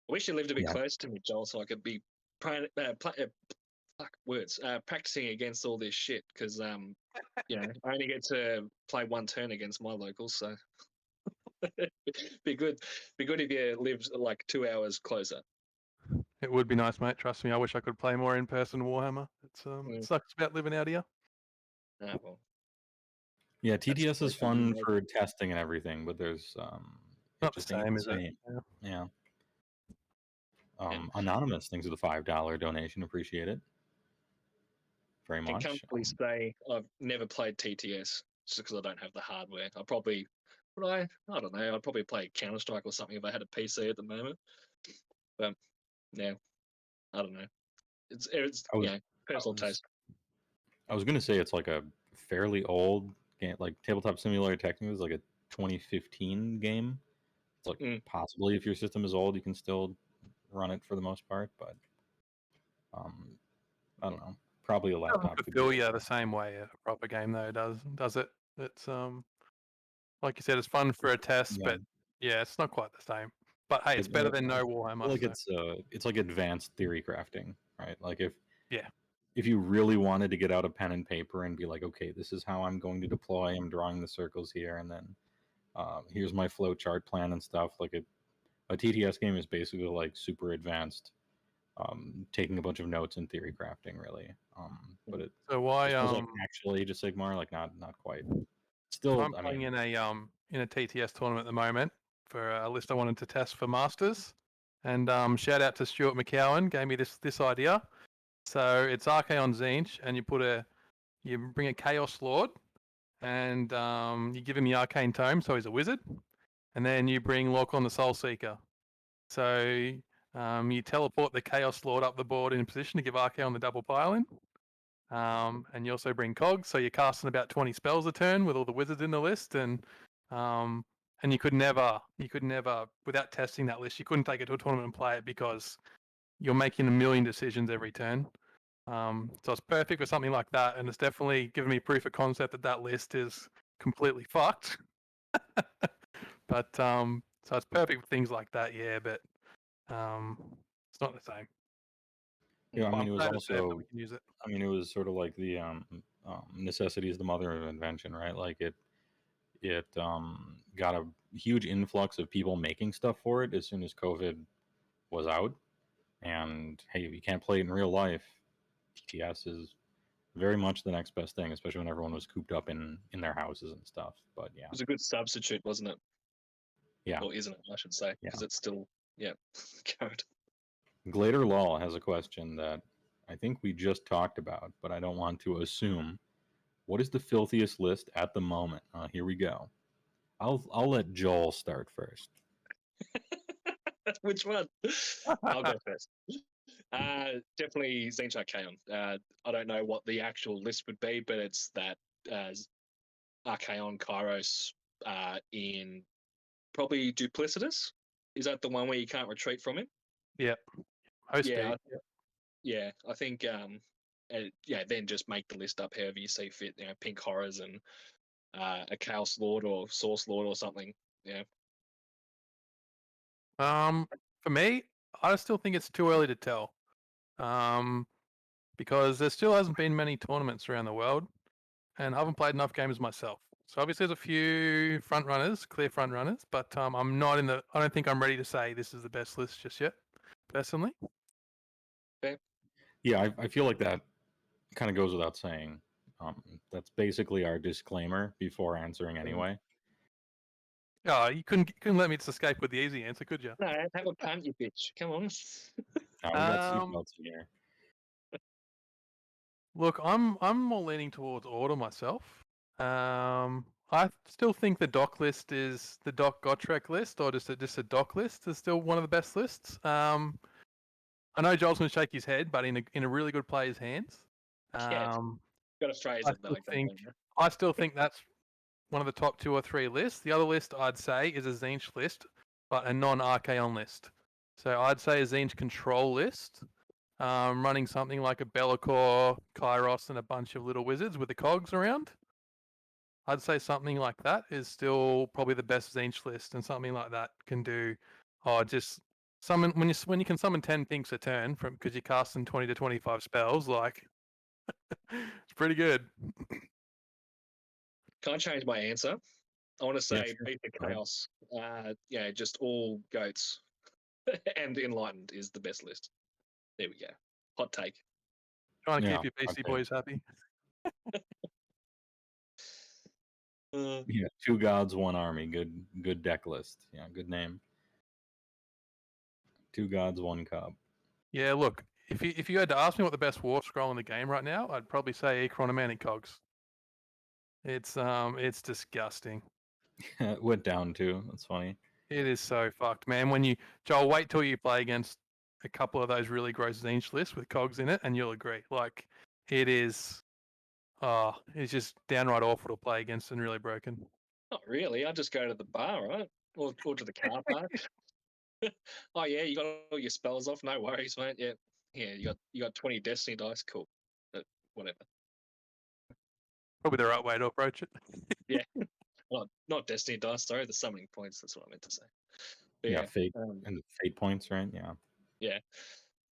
I wish you lived a bit Yeah. close to me, Joel, so I could be practicing against all this shit. Because I only get to play one turn against my locals, so be good if you lived like 2 hours closer. It would be nice, mate. Trust me. I wish I could play more in person Warhammer. It sucks about living out here. Ah, well, Yeah, TTS is fun amazing. for testing and everything, but there's it Not the just ain't same, the is it? same. Yeah. Yeah. Anonymous, thanks for the $5 donation. Appreciate it very I can much. comfortably say I've never played TTS just because I don't have the hardware. I probably I don't know. I'd probably play Counter Strike or something if I had a PC at the moment. But yeah, I don't know. It's I was, personal I was- taste. I was gonna say it's like a fairly old game, like Tabletop Simulator technically is like a 2015 game. It's like possibly if your system is old, you can still run it for the most part, but I don't know. Probably a laptop could Feel do it. the same way a proper game though does it. It's like you said, it's fun for a test, Yeah. but yeah, it's not quite the same. But hey, it's better than no Warhammer. I feel like it's like advanced theory crafting, right? Like Yeah. if you really wanted to get out a pen and paper and be like, okay, this is how I'm going to deploy. I'm drawing the circles here, and then here's my flow chart plan and stuff. Like a TTS game is basically like super advanced, taking a bunch of notes and theory crafting, really. But it So why feels like actual Age of Sigmar, like not quite. Still, I'm playing in a TTS tournament at the moment for a list I wanted to test for Masters, and shout out to Stuart McCowan, gave me this idea. So it's Archaon Zinch, and you bring a Chaos Lord, and you give him the Arcane Tome, so he's a wizard, and then you bring Lorcon the Soul Seeker. So you teleport the Chaos Lord up the board in position to give Archaon the double pile in. And you also bring Cogs, so you're casting about 20 spells a turn with all the wizards in the list, and you could never, without testing that list, you couldn't take it to a tournament and play it because you're making a million decisions every turn. So it's perfect for something like that, and it's definitely given me proof of concept that list is completely fucked. But so it's perfect for things like that, yeah. But it's not the same. Yeah, I But mean, it I'm was glad it's there, also, we can use it. I mean, it was sort of like the necessity is the mother of invention, right? Like it got a huge influx of people making stuff for it as soon as COVID was out. And hey, if you can't play it in real life, TTS is very much the next best thing, especially when everyone was cooped up in their houses and stuff. But yeah, It was a good substitute, wasn't it? yeah, Or isn't it? I should say, because it's still code. Glader Lull has a question that I think we just talked about, but I don't want to assume. What is the filthiest list at the moment? Here we go. I'll let Joel start first. Which one? I'll go first. Definitely Zinch Archaon. I don't know what the actual list would be, but it's that Archaon Kairos in probably Duplicitous. Is that the one where you can't retreat from him? Yeah. Host Yeah, speed. I think then just make the list up however you see fit. Pink Horrors and a Chaos Lord or Source Lord or something. Yeah. For me, I still think it's too early to tell. Because there still hasn't been many tournaments around the world, and I haven't played enough games myself. So obviously there's a few front runners, clear front runners, but I'm not in the. I don't think I'm ready to say this is the best list just yet, personally. Yeah, I feel like that kind of goes without saying. That's basically our disclaimer before answering anyway. Oh, you couldn't let me just escape with the easy answer, could you? No, have a punt, you bitch. Come on. Now we got seatbelts in here. Look, I'm more leaning towards order myself. I still think the doc list is the Doc Gotrek list, or just a doc list is still one of the best lists. I know Joel's going to shake his head, but in a really good player's hands. Yeah. Got a phrase I it though. I still think that's one of the top 2 or 3 lists. The other list I'd say is a Tzeentch list, but a non-Archaon list. So I'd say a Tzeentch control list, running something like a Be'lakor, Kairos, and a bunch of little wizards with the cogs around. I'd say something like that is still probably the best Tzeentch list, and something like that can do, just summon when you can summon 10 pinks a turn from because you're casting 20 to 25 spells. Like, it's pretty good. Can I change my answer? I want to say sure. beat the Go ahead. chaos. Yeah, just all goats and enlightened is the best list. There we go. Hot take. Trying to Yeah, keep your PC okay. boys happy. Yeah, 2 gods, 1 army. Good deck list. Yeah, good name. 2 gods, 1 cub. Yeah, look, if you had to ask me what the best war scroll in the game right now, I'd probably say Economantic Cogs. It's disgusting. It went down too. That's funny. It is so fucked, man. Joel, wait till you play against a couple of those really gross Tzeentch lists with cogs in it, and you'll agree. Like, it is, it's just downright awful to play against and really broken. Not really. I just go to the bar, right? Or to the car park. Oh yeah, you got all your spells off. No worries, mate. Yeah, yeah. You got 20 Destiny dice. Cool. But whatever. Probably the right way to approach it. Yeah. Not Destiny dice. Sorry, the summoning points. That's what I meant to say. But Yeah, fate um, and fate points, right? Yeah.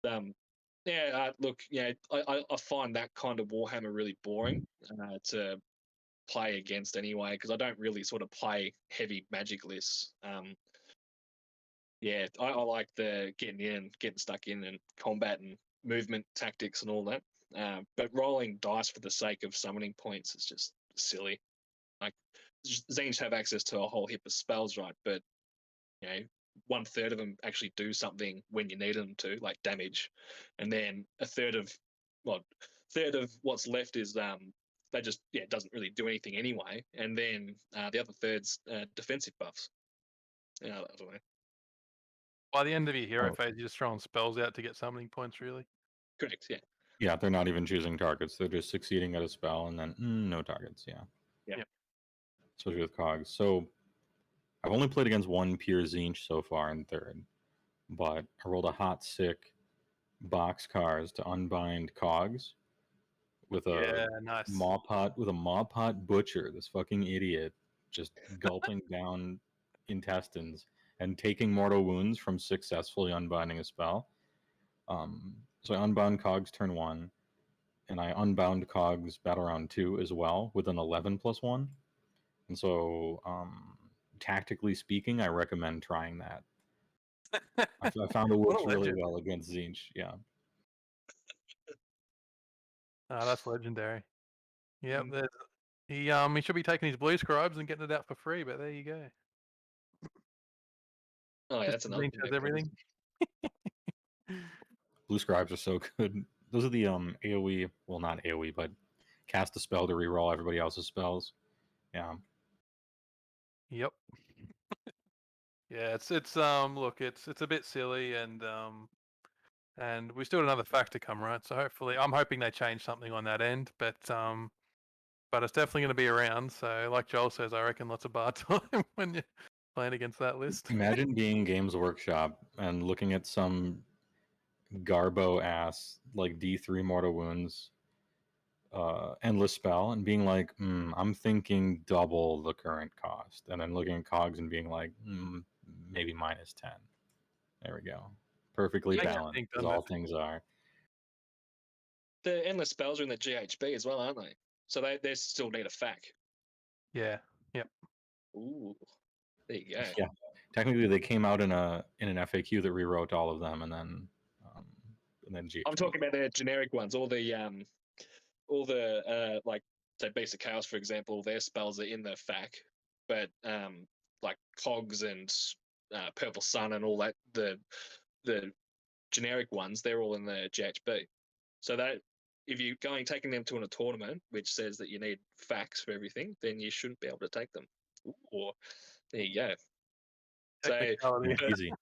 yeah. Look, yeah, I find that kind of Warhammer really boring to play against anyway, because I don't really sort of play heavy magic lists. Yeah, I like the getting stuck in and combat and movement tactics and all that. But rolling dice for the sake of summoning points is just silly. Like, Tzeentch have access to a whole heap of spells, right? But you know, 1/3 of them actually do something when you need them to, like damage, and then a third of what's left is they just it doesn't really do anything anyway, and then the other third's defensive buffs. Yeah, I don't know. By the end of your hero Oh. phase, you're just throwing spells out to get summoning points, really. Correct. Yeah. Yeah, they're not even choosing targets. They're just succeeding at a spell and then no targets. Yeah. Yeah. Yep. Especially with cogs. So I've only played against 1 pure Tzeentch so far in 3rd, but I rolled a hot sick boxcars to unbind cogs with a nice. maw pot butcher. This fucking idiot just gulping down intestines and taking mortal wounds from successfully unbinding a spell. So I unbound cogs turn 1, and I unbound cogs battle round 2 as well with an 11+1. And so, tactically speaking, I recommend trying that. I found it works really well against Tzeentch. Yeah. That's legendary. Yep. He should be taking his blue scribes and getting it out for free, but there you go. Oh yeah, that's another Tzeentch has everything. Blue scribes are so good. Those are the AoE, well, not AoE, but cast a spell to reroll everybody else's spells. Yeah. Yep. Yeah, it's look, it's a bit silly, and we still got another fact to come, right? So hopefully, I'm hoping they change something on that end, but it's definitely going to be around. So like Joel says, I reckon lots of bar time when you're playing against that list. Imagine being Games Workshop and looking at some Garbo ass like D3 mortal wounds endless spell and being like, I'm thinking double the current cost, and then looking at cogs and being like, maybe -10. There we go. perfectly Yeah, I balanced, think as done all with. things are. The endless spells are in the GHB as well, aren't they? So they still need a FAQ. Yeah. Yep. Ooh, there you go. Yeah, technically they came out in an FAQ that rewrote all of them, and then GHB. I'm talking about the generic ones, all the like say Basic Chaos, for example, their spells are in the FAQ, but like Cogs and Purple Sun and all that, the generic ones, they're all in the GHB. So that if you're taking them to a tournament which says that you need facts for everything, then you shouldn't be able to take them. Or there you go. So Technicality. Easy.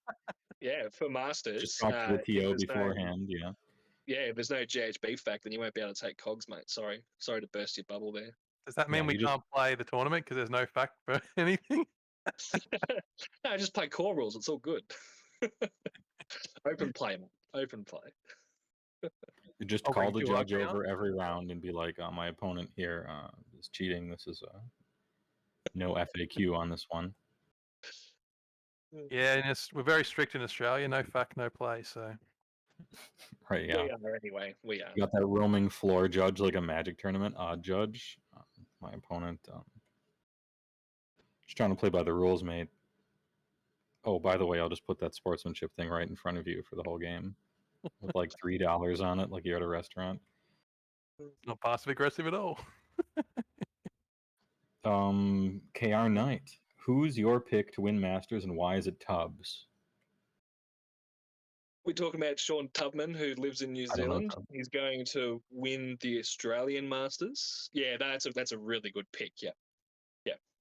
yeah, for Masters, Just talk to the if TO there's beforehand. Yeah. if there's no GHB fact, then you won't be able to take Cogs, mate. Sorry to burst your bubble there. Does that mean Yeah, we you just- can't play the tournament because there's no fact for anything? No, just play core rules. It's all good. Open play, man. Open play. You just I'll call ring the you up, judge yeah. over every round and be like, my opponent here is cheating. This is no FAQ on this one. Yeah, and we're very strict in Australia. No fact, no play. So Right, yeah. We are anyway. We are. You got that roaming floor judge like a Magic tournament. Judge, my opponent, just trying to play by the rules, mate. Oh, by the way, I'll just put that sportsmanship thing right in front of you for the whole game with like $3 on it, like you're at a restaurant. not passive aggressive at all. KR Knight, who's your pick to win Masters and why is it Tubbs? We're talking about Sean Tubman, who lives in New I don't know Zealand. Tubbs. He's going to win the Australian Masters. Yeah, that's a really good pick. Yeah,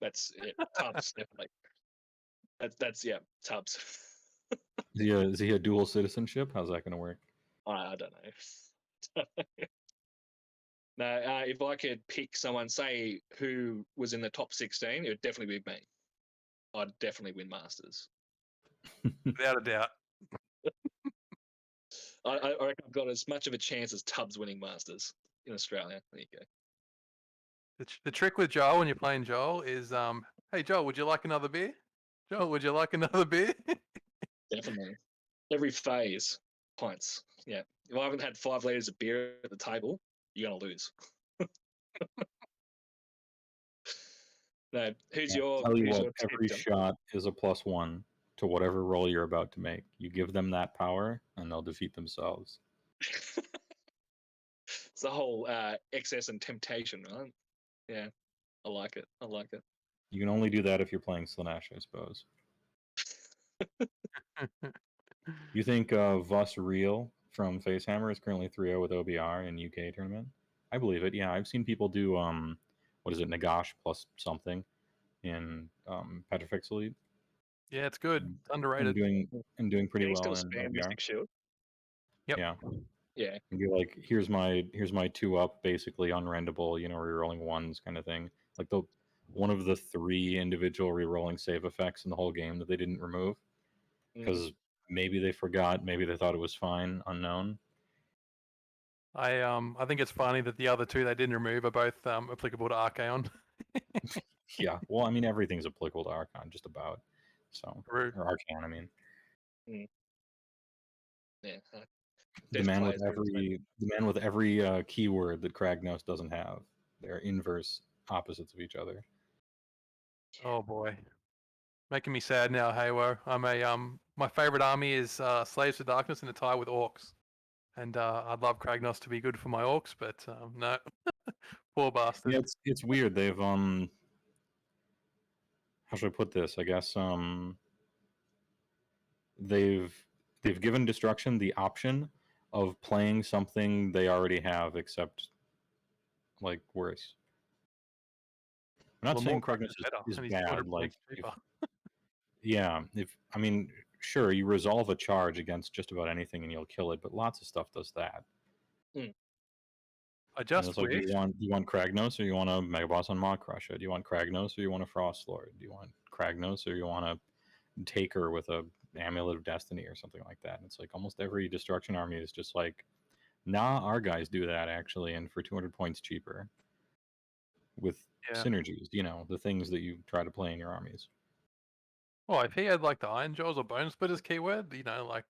that's it. Tubbs definitely. That's Tubbs. Is he a dual citizenship? How's that going to work? I don't know. No, if I could pick someone, say who was in the top 16, it would definitely be me. I'd definitely win Masters. Without a doubt. I reckon I've got as much of a chance as Tubbs winning Masters in Australia. There you go. The trick with Joel when you're playing Joel is, hey Joel, would you like another beer? Joel, would you like another beer? Definitely. Every phase, pints. Yeah. If I haven't had 5 liters of beer at the table, you're going to lose. No, who's your Tell you who's what, your every tip, shot is a +1 to whatever roll you're about to make. You give them that power, and they'll defeat themselves. It's the whole excess and temptation, right? Yeah, I like it. I like it. You can only do that if you're playing Slanesh, I suppose. You think Vus Real from Facehammer is currently 3-0 with OBR in UK tournament? I believe it. Yeah, I've seen people do what is it, Nagash plus something in Petrifex Elite. Yeah, it's good. It's And underrated. doing pretty Can you well still in spam OBR. Mystic Shield? Yep. Yeah. Yeah. And be like, here's my 2-up, basically unrendable, rerolling ones kind of thing. Like one of the 3 individual rerolling save effects in the whole game that they didn't remove because maybe they forgot, maybe they thought it was fine, unknown. I think it's funny that the other 2 they didn't remove are both applicable to Archaon. Yeah, well, I mean, everything's applicable to Archon, just about. So, True. or Arcane, I mean. Yeah. The man with every keyword that Kragnos doesn't have. They're inverse opposites of each other. Oh boy, making me sad now, Heywoah. I'm my favorite army is Slaves to Darkness in a tie with Orcs, and I'd love Kragnos to be good for my Orcs, but no, poor bastard. Yeah, it's weird. They've how should I put this? I guess they've given Destruction the option of playing something they already have, except like worse. I'm not saying Kragnos is and he's bad. 200 Like, points cheaper. I mean, sure, you resolve a charge against just about anything and you'll kill it, but lots of stuff does that. I just like, wish. do you want Kragnos or you want a Mega Boss on Maw Crusher? Do you want Kragnos or you want a Frost Lord? Do you want Kragnos or you want a Taker with a Amulet of Destiny or something like that? And it's like almost every Destruction army is just like, nah, our guys do that actually, and for 200 points cheaper with synergies, the things that you try to play in your armies. Well, if he had like the Iron Jaws or Bone Splitters keyword, like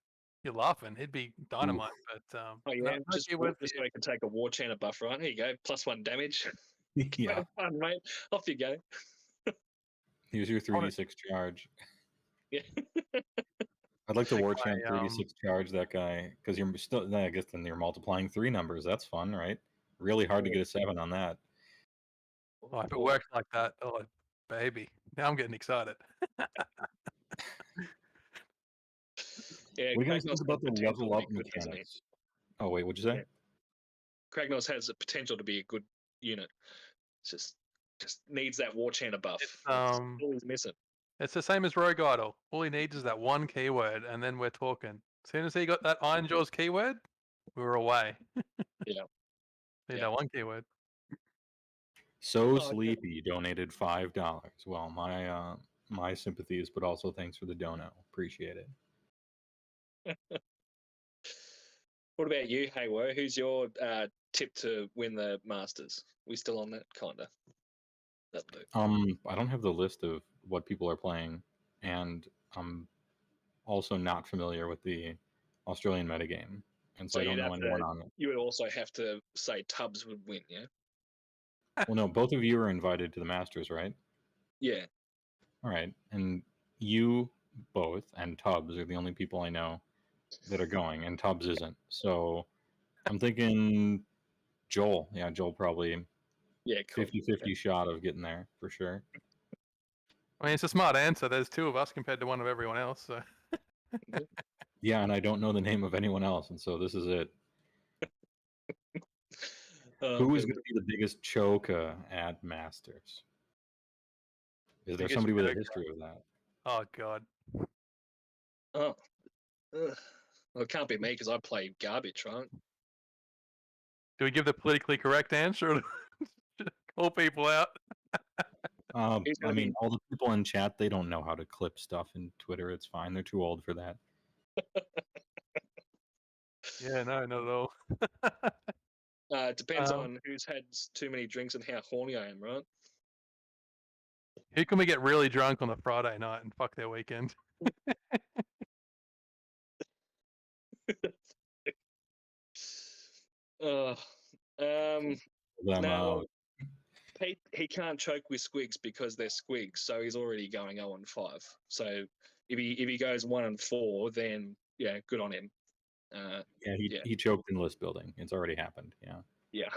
You're laughing. He'd be dynamite, but Oh no, yeah, no just keywords just for so you. you can take a war chant buff, right? Here you go, +1 damage. Yeah. Have fun, mate. Off you go. Here's your I wanna- 3d6 charge. Yeah. I'd like to war guy, chant 3d6 charge that guy because you're still. I guess then you're multiplying 3 numbers. That's fun, right? Really hard to get a 7 on that. Oh, if it works like that, oh baby, now I'm getting excited. Yeah, What do you guys Kragnos think about has the potential level to up be good, hasn't he? mechanics? Oh wait, what'd you say? Yeah. Kragnos has the potential to be a good unit. It's just needs that war chant buff. It's, That's all he's missing. It's the same as Rogue Idol. All he needs is that one keyword, and then we're talking. As soon as he got that Iron Jaws keyword, we were away. Yeah. Need Yeah. that one keyword. So Oh, Sleepy donated $5. Well, my sympathies, but also thanks for the dono. Appreciate it. What about you, Heywoah? Who's your tip to win the Masters? We still on that kinda? That'll do. I don't have the list of what people are playing, and I'm also not familiar with the Australian metagame, and so I don't know anyone on it. You would also have to say Tubbs would win, yeah? Well, no, both of you are invited to the Masters, right? Yeah. All right, and you both and Tubbs are the only people I know that are going, and Tubbs isn't. So I'm thinking Joel. Yeah, Joel probably Yeah, cool. 50-50 shot of getting there for sure. I mean, it's a smart answer. There's 2 of us compared to 1 of everyone else. So Yeah, and I don't know the name of anyone else, and so this is it. Who is going to be the biggest choker at Masters? Is there Biggest somebody with a choker. history of that? oh god, Oh. Ugh. Well, it can't be me because I play garbage, right? do we give the politically correct answer or call people out? He's I gonna mean, all the people in chat, they don't know how to clip stuff in Twitter. It's fine. They're too old for that. Yeah, no, not at all. It depends Um, on who's had too many drinks and how horny I am, right? Who can we get really drunk on a Friday night and fuck their weekend? Uh, Them, now, he can't choke with squigs because they're squigs, so he's already going 0-5. So if he goes 1-4, then yeah, good on him. yeah, he choked in list building. It's already happened. Yeah. Yeah.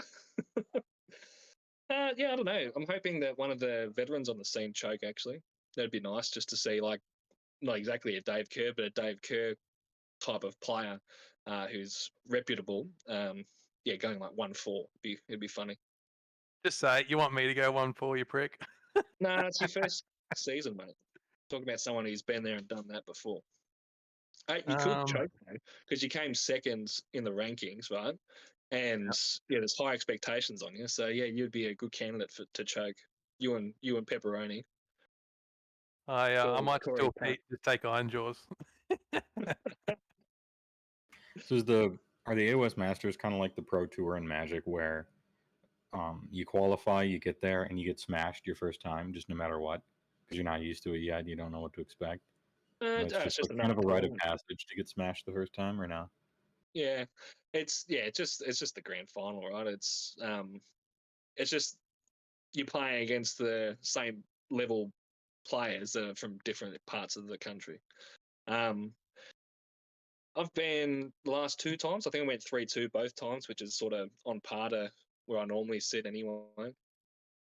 Yeah, I don't know. I'm hoping that one of the veterans on the scene choke, actually. That'd be nice just to see, like, not exactly a Dave Kerr, but a Dave Kerr type of player who's reputable. Yeah, going like 1-4. It'd be funny. Just say it. You want me to go 1-4, you prick? Nah, it's your first season, mate. Talking about someone who's been there and done that before. Hey, you could choke, though, because you came second in the rankings, right? And yeah, there's high expectations on you. So yeah, you'd be a good candidate to choke. You and Pepperoni. I might Corey still Pat. just take Iron Jaws. So are the AOS Masters kind of like the Pro Tour in Magic, where you qualify, you get there, and you get smashed your first time, just no matter what, because you're not used to it yet, you don't know what to expect. And it's just like kind of a rite of passage to get smashed the first time, or no? Yeah, it's just the grand final, right? It's just you're playing against the same level players that are from different parts of the country. I've been the last 2 times. I think I went 3-2 both times, which is sort of on par to where I normally sit anyway.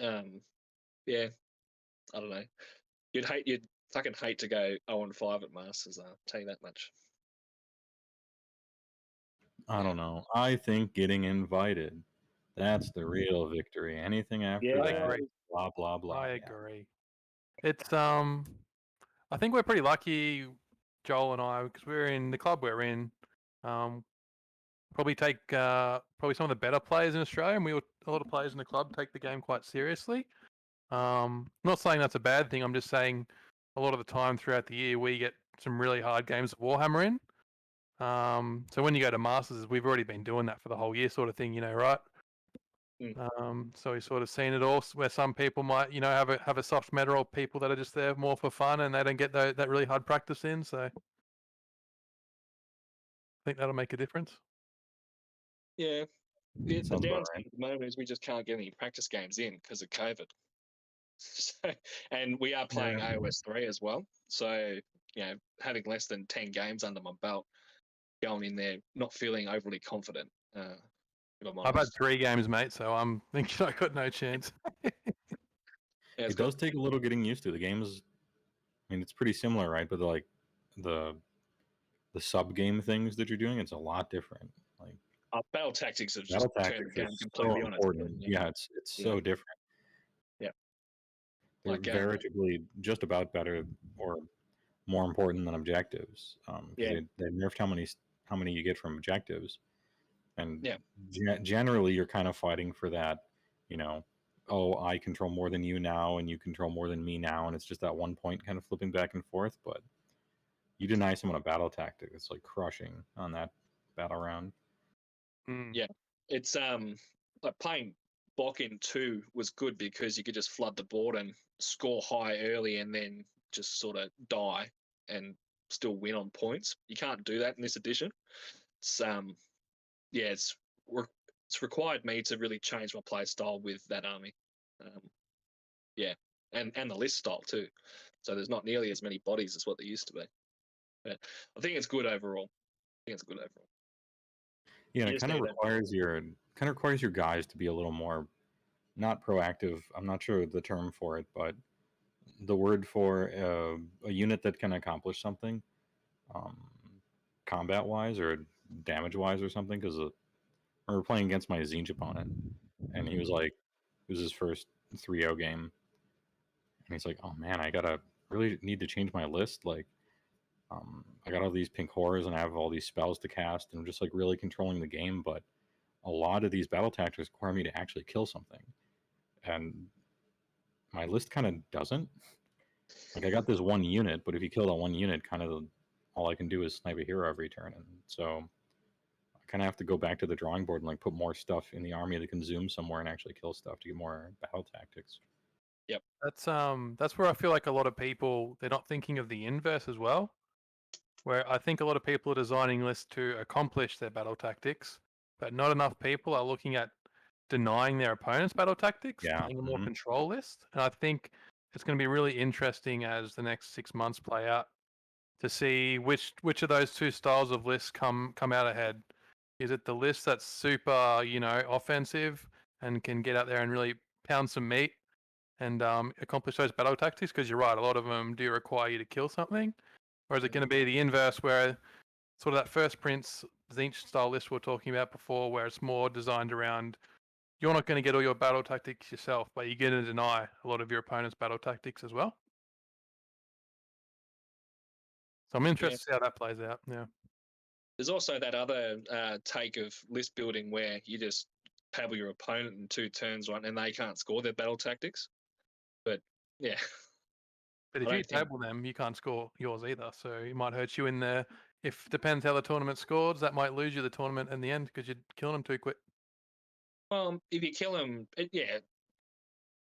Yeah, I don't know. You'd fucking hate to go 0-5 at Masters. I'll tell you that much. I don't know. I think getting invited, that's the real victory. Anything after I that, agree. blah blah blah. I yeah. agree. It's I think we're pretty lucky, Joel and I, because we're in the club we're in. Probably take probably some of the better players in Australia, and a lot of players in the club take the game quite seriously. Not saying that's a bad thing. I'm just saying a lot of the time throughout the year we get some really hard games of Warhammer in. So when you go to Masters, we've already been doing that for the whole year, sort of thing, right? So we've sort of seen it all, where some people might, have a soft meta, or people that are just there more for fun and they don't get that really hard practice in. So think that'll make a difference. Yeah. The Sounds about downside right. at the moment is we just can't get any practice games in because of COVID. So, and we are playing Yeah. AOS 3 as well. So, having less than 10 games under my belt, going in there not feeling overly confident, if I'm I've had honest. 3 games, mate, so I'm thinking I got no chance. Yeah, It does take a little getting used to. The game is, I mean, it's pretty similar, right? But like the sub game things that you're doing, it's a lot different. Like Battle tactics have just battle turned the tactics game is so completely on its head. important. Yeah, it's Yeah. so different. Yeah. They're Like, veritably just about better or more important than objectives. Yeah. They nerfed how many you get from objectives, and Yeah. generally you're kind of fighting for that. You know, oh, I control more than you now, and you control more than me now, and it's just that 1 point kind of flipping back and forth. But you deny someone a battle tactic, it's like crushing on that battle round. Mm. Yeah. It's like playing Bok in 2 was good because you could just flood the board and score high early and then just sort of die and still win on points. You can't do that in this edition. It's it's required me to really change my play style with that army. And the list style too. So there's not nearly as many bodies as what there used to be. But I think it's good overall. Yeah, and You it just kind of need that. requires your guys to be a little more not proactive. I'm not sure the term for it, but the word for a unit that can accomplish something, um, combat wise or damage wise or something. Because I remember playing against my Zinj opponent, and he was like, it was his first 3-0 game, and he's like, "Oh man, I gotta really need to change my list. Like, I got all these pink horrors and I have all these spells to cast, and I'm just like really controlling the game, but a lot of these battle tactics require me to actually kill something, and my list kind of doesn't. Like, I got this one unit, but if you kill that one unit, kind of all I can do is snipe a hero every turn, and so I kind of have to go back to the drawing board and like put more stuff in the army that can zoom somewhere and actually kill stuff to get more battle tactics." That's where I feel like a lot of people, they're not thinking of the inverse as well. Where I think a lot of people are designing lists to accomplish their battle tactics, but not enough people are looking at denying their opponent's battle tactics, Yeah. playing a more control list. And I think it's going to be really interesting as the next 6 months play out to see which of those two styles of lists come out ahead. Is it the list that's super, offensive and can get out there and really pound some meat and accomplish those battle tactics? Because you're right, a lot of them do require you to kill something. Or is it going to be the inverse, where sort of that first Prince Zinch style list we were talking about before, where it's more designed around you're not going to get all your battle tactics yourself, but you're going to deny a lot of your opponent's battle tactics as well. So I'm interested to see how that plays out. Yeah. There's also that other take of list building where you just paddle your opponent in 2 turns, right, and they can't score their battle tactics. But yeah. But if you table them, you can't score yours either. So it might hurt you in the. If depends how the tournament scores, that might lose you the tournament in the end because you're killing them too quick. Well, if you kill them,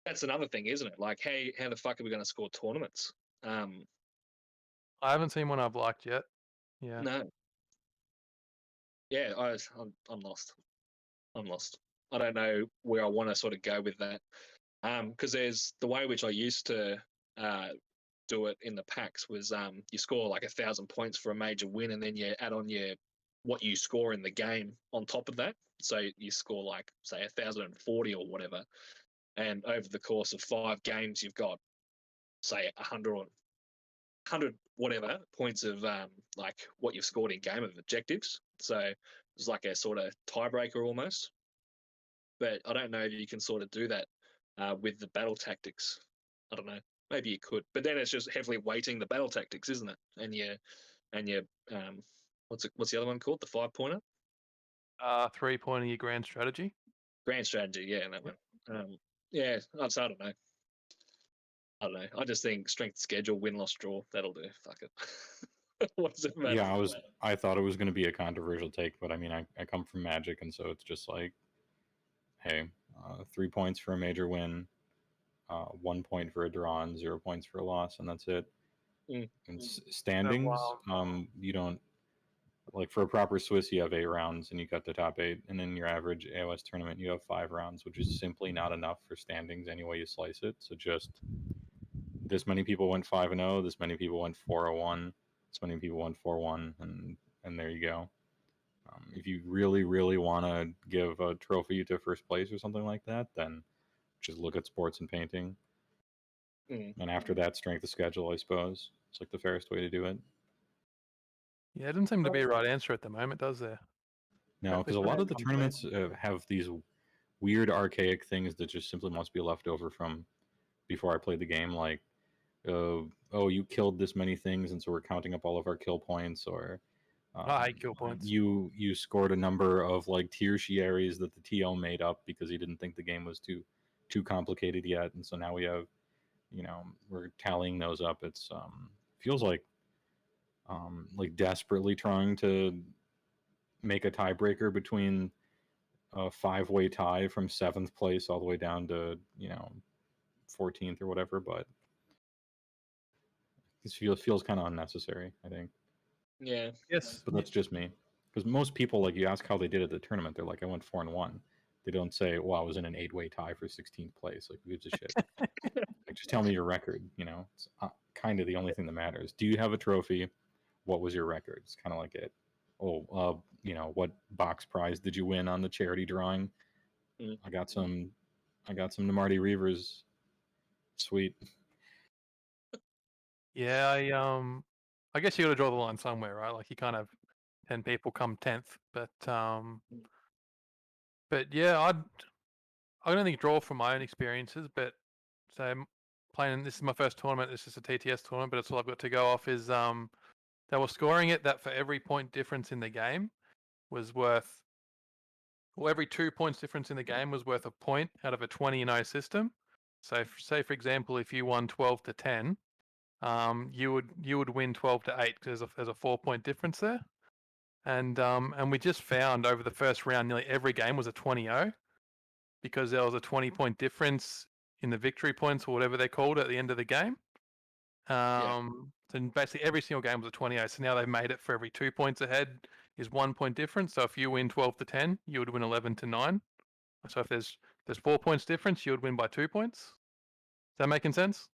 that's another thing, isn't it? Like, how the fuck are we going to score tournaments? I haven't seen one I've liked yet. Yeah. No. Yeah, I'm lost. I'm lost. I don't know where I want to sort of go with that. Because there's the way which I used to do it in the packs was you score like 1,000 points for a major win, and then you add on what you score in the game on top of that. So you score like say 1,040 or whatever, and over the course of 5 games, you've got say 100 whatever points of like what you've scored in game of objectives. So it's like a sort of tiebreaker almost. But I don't know if you can sort of do that with the battle tactics. I don't know. Maybe you could, but then it's just heavily weighting the battle tactics, isn't it? And you what's the other one called? The 5-pointer. 3-pointer your grand strategy. Grand strategy, yeah, that one. Yeah, I don't know. I just think strength schedule, win, loss, draw. That'll do. Fuck it. What does it matter? Yeah, I thought it was going to be a controversial take, but I mean, I come from Magic, and so it's just like, hey, 3 points for a major win, 1 point for a draw, and 0 points for a loss, and that's it. And standings, you don't. Like for a proper Swiss, you have 8 rounds and you got the top 8, and in your average AOS tournament, you have 5 rounds, which is simply not enough for standings any way you slice it. So just this many people went 5-0, this many people went 4-1, this many people went 4-1, and there you go. If you really, really want to give a trophy to first place or something like that, then just look at sports and painting. And after that, strength of schedule, I suppose. It's like the fairest way to do it. Yeah, it doesn't seem to be a right answer at the moment, does there? No, because a lot of the tournaments have these weird, archaic things that just simply must be left over from before I played the game. Like, oh, you killed this many things, and so we're counting up all of our kill points, or I hate kill points. You scored a number of like tertiaries that the TO made up because he didn't think the game was too complicated yet, and so now we have, we're tallying those up. It's feels like desperately trying to make a tiebreaker between a 5-way tie from 7th place all the way down to 14th or whatever, but this feels kind of unnecessary, I think. Yeah. Yes. But that's just me. Because most people, like, you ask how they did at the tournament, they're like, I went 4-1. They don't say, well, I was in an 8-way tie for 16th place. Like, who gives a shit? Like, just tell me your record, It's kind of the only thing that matters. Do you have a trophy? What was your record? It's kind of like it. Oh, what box prize did you win on the charity drawing? I got some Marty Reavers. Sweet. Yeah, I guess you got to draw the line somewhere, right? Like you kind of 10 people come 10th, but yeah, I don't think draw from my own experiences, but say playing, this is my first tournament. This is a TTS tournament, but it's all I've got to go off is they were scoring it that for every point difference in the game was worth, well, every 2 points difference in the game was worth a point out of a 20-0 system. So say for example, if you won 12-10, you would win 12-8 because there's a 4-point difference there. And we just found over the first round, nearly every game was a 20-0 because there was a 20-point difference in the victory points or whatever they're called at the end of the game. So basically every single game was a 20-0. So now they've made it for every 2 points ahead is 1 point difference. So if you win 12-10, you would win 11-9. So if there's 4 points difference, you would win by 2 points. Is that making sense?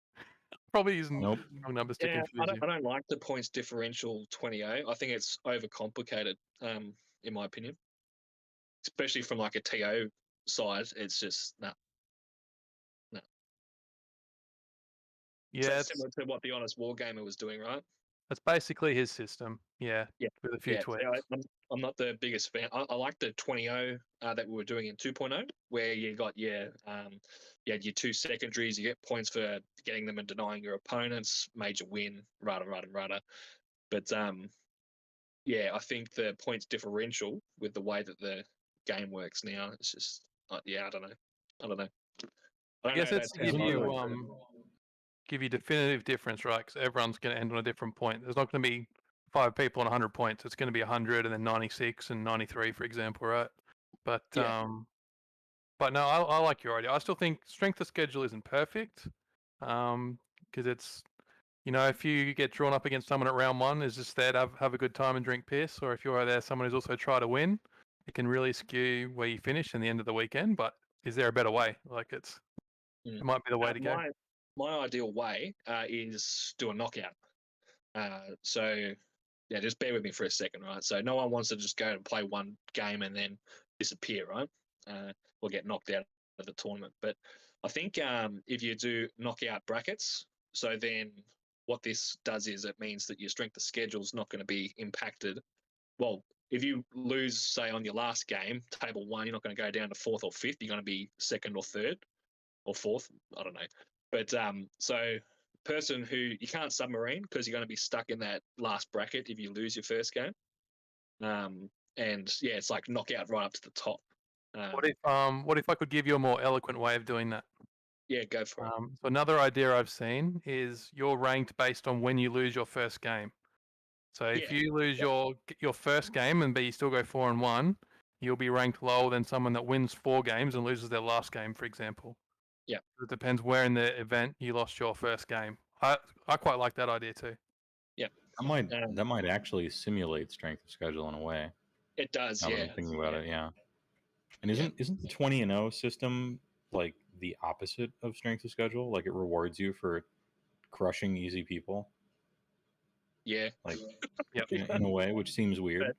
Probably using wrong numbers to confuse you. I don't like the points differential 20-0. I think it's overcomplicated, in my opinion. Especially from like a TO side, it's just no. Yeah, so similar to what the Honest Wargamer was doing, right? That's basically his system. Yeah. With a few tweaks. I'm not the biggest fan. I like the 20-0 that we were doing in 2.0, where you got you had your 2 secondaries, you get points for getting them and denying your opponents, major win, rada. But I think the points differential with the way that the game works now, it's just I don't know. I guess it's to give you definitive difference, right? Because everyone's going to end on a different point. There's not going to be 5 people on 100 points. It's going to be 100 and then 96 and 93, for example, right? But no, I like your idea. I still think strength of schedule isn't perfect because it's, if you get drawn up against someone at round 1, is just there to have a good time and drink piss, or if you're there someone who's also trying to win, it can really skew where you finish in the end of the weekend. But is there a better way? Like it might be the way to go. My ideal way is do a knockout. Just bear with me for a second, right? So no one wants to just go and play one game and then disappear, right? Or get knocked out of the tournament. But I think if you do knockout brackets, so then what this does is it means that your strength of schedule is not going to be impacted. Well, if you lose, say, on your last game, table 1, you're not going to go down to 4th or 5th. You're going to be 2nd or 3rd or 4th. I don't know. But so person who you can't submarine because you're going to be stuck in that last bracket if you lose your first game. It's like knockout right up to the top. What if I could give you a more eloquent way of doing that? Yeah, go for it. So another idea I've seen is you're ranked based on when you lose your first game. So if you lose your first game and you still go 4-1, you'll be ranked lower than someone that wins 4 games and loses their last game, for example. Yeah. It depends where in the event you lost your first game. I quite like that idea too. Yeah. That might actually simulate strength of schedule in a way. It does, Now that yeah. I'm thinking about it, yeah. And Yeah. isn't the 20-0 system like the opposite of strength of schedule? Like it rewards you for crushing easy people, Yeah. like Yep. in a way, which seems weird.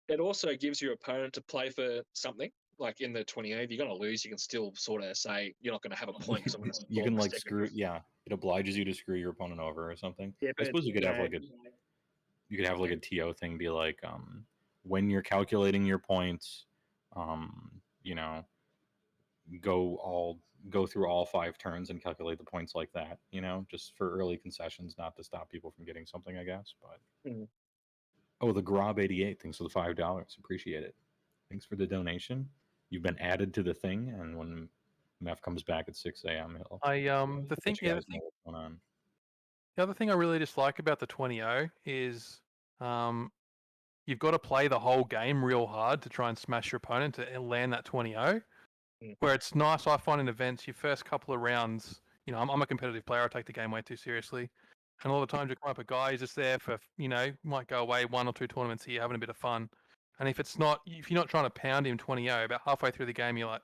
But it also gives your opponent to play for something. Like in the 28, if you're going to lose, you can still sort of say you're not going to have a point because I'm going to You can like screw, yeah. It obliges you to screw your opponent over or something. Yeah, I but, suppose you could have like a TO thing be like, when you're calculating your points, you know, go through all 5 turns and calculate the points like that, you know, just for early concessions, not to stop people from getting something, I guess. But oh, the Grob 88, thanks for the $5. Appreciate it. Thanks for the donation. You've been added to the thing, and when Meph comes back at 6 a.m., he'll The let you guys know what's going on. The other thing I really dislike about the 20-0 is you've got to play the whole game real hard to try and smash your opponent to land that 20-0. Where it's nice, I find in events, your first couple of rounds, you know, I'm a competitive player, I take the game way too seriously. And a lot of times you come up a guy who's just there for, you know, might go away 1 or 2 tournaments here, having a bit of fun. And if you're not trying to pound him 20-0, about halfway through the game, you're like,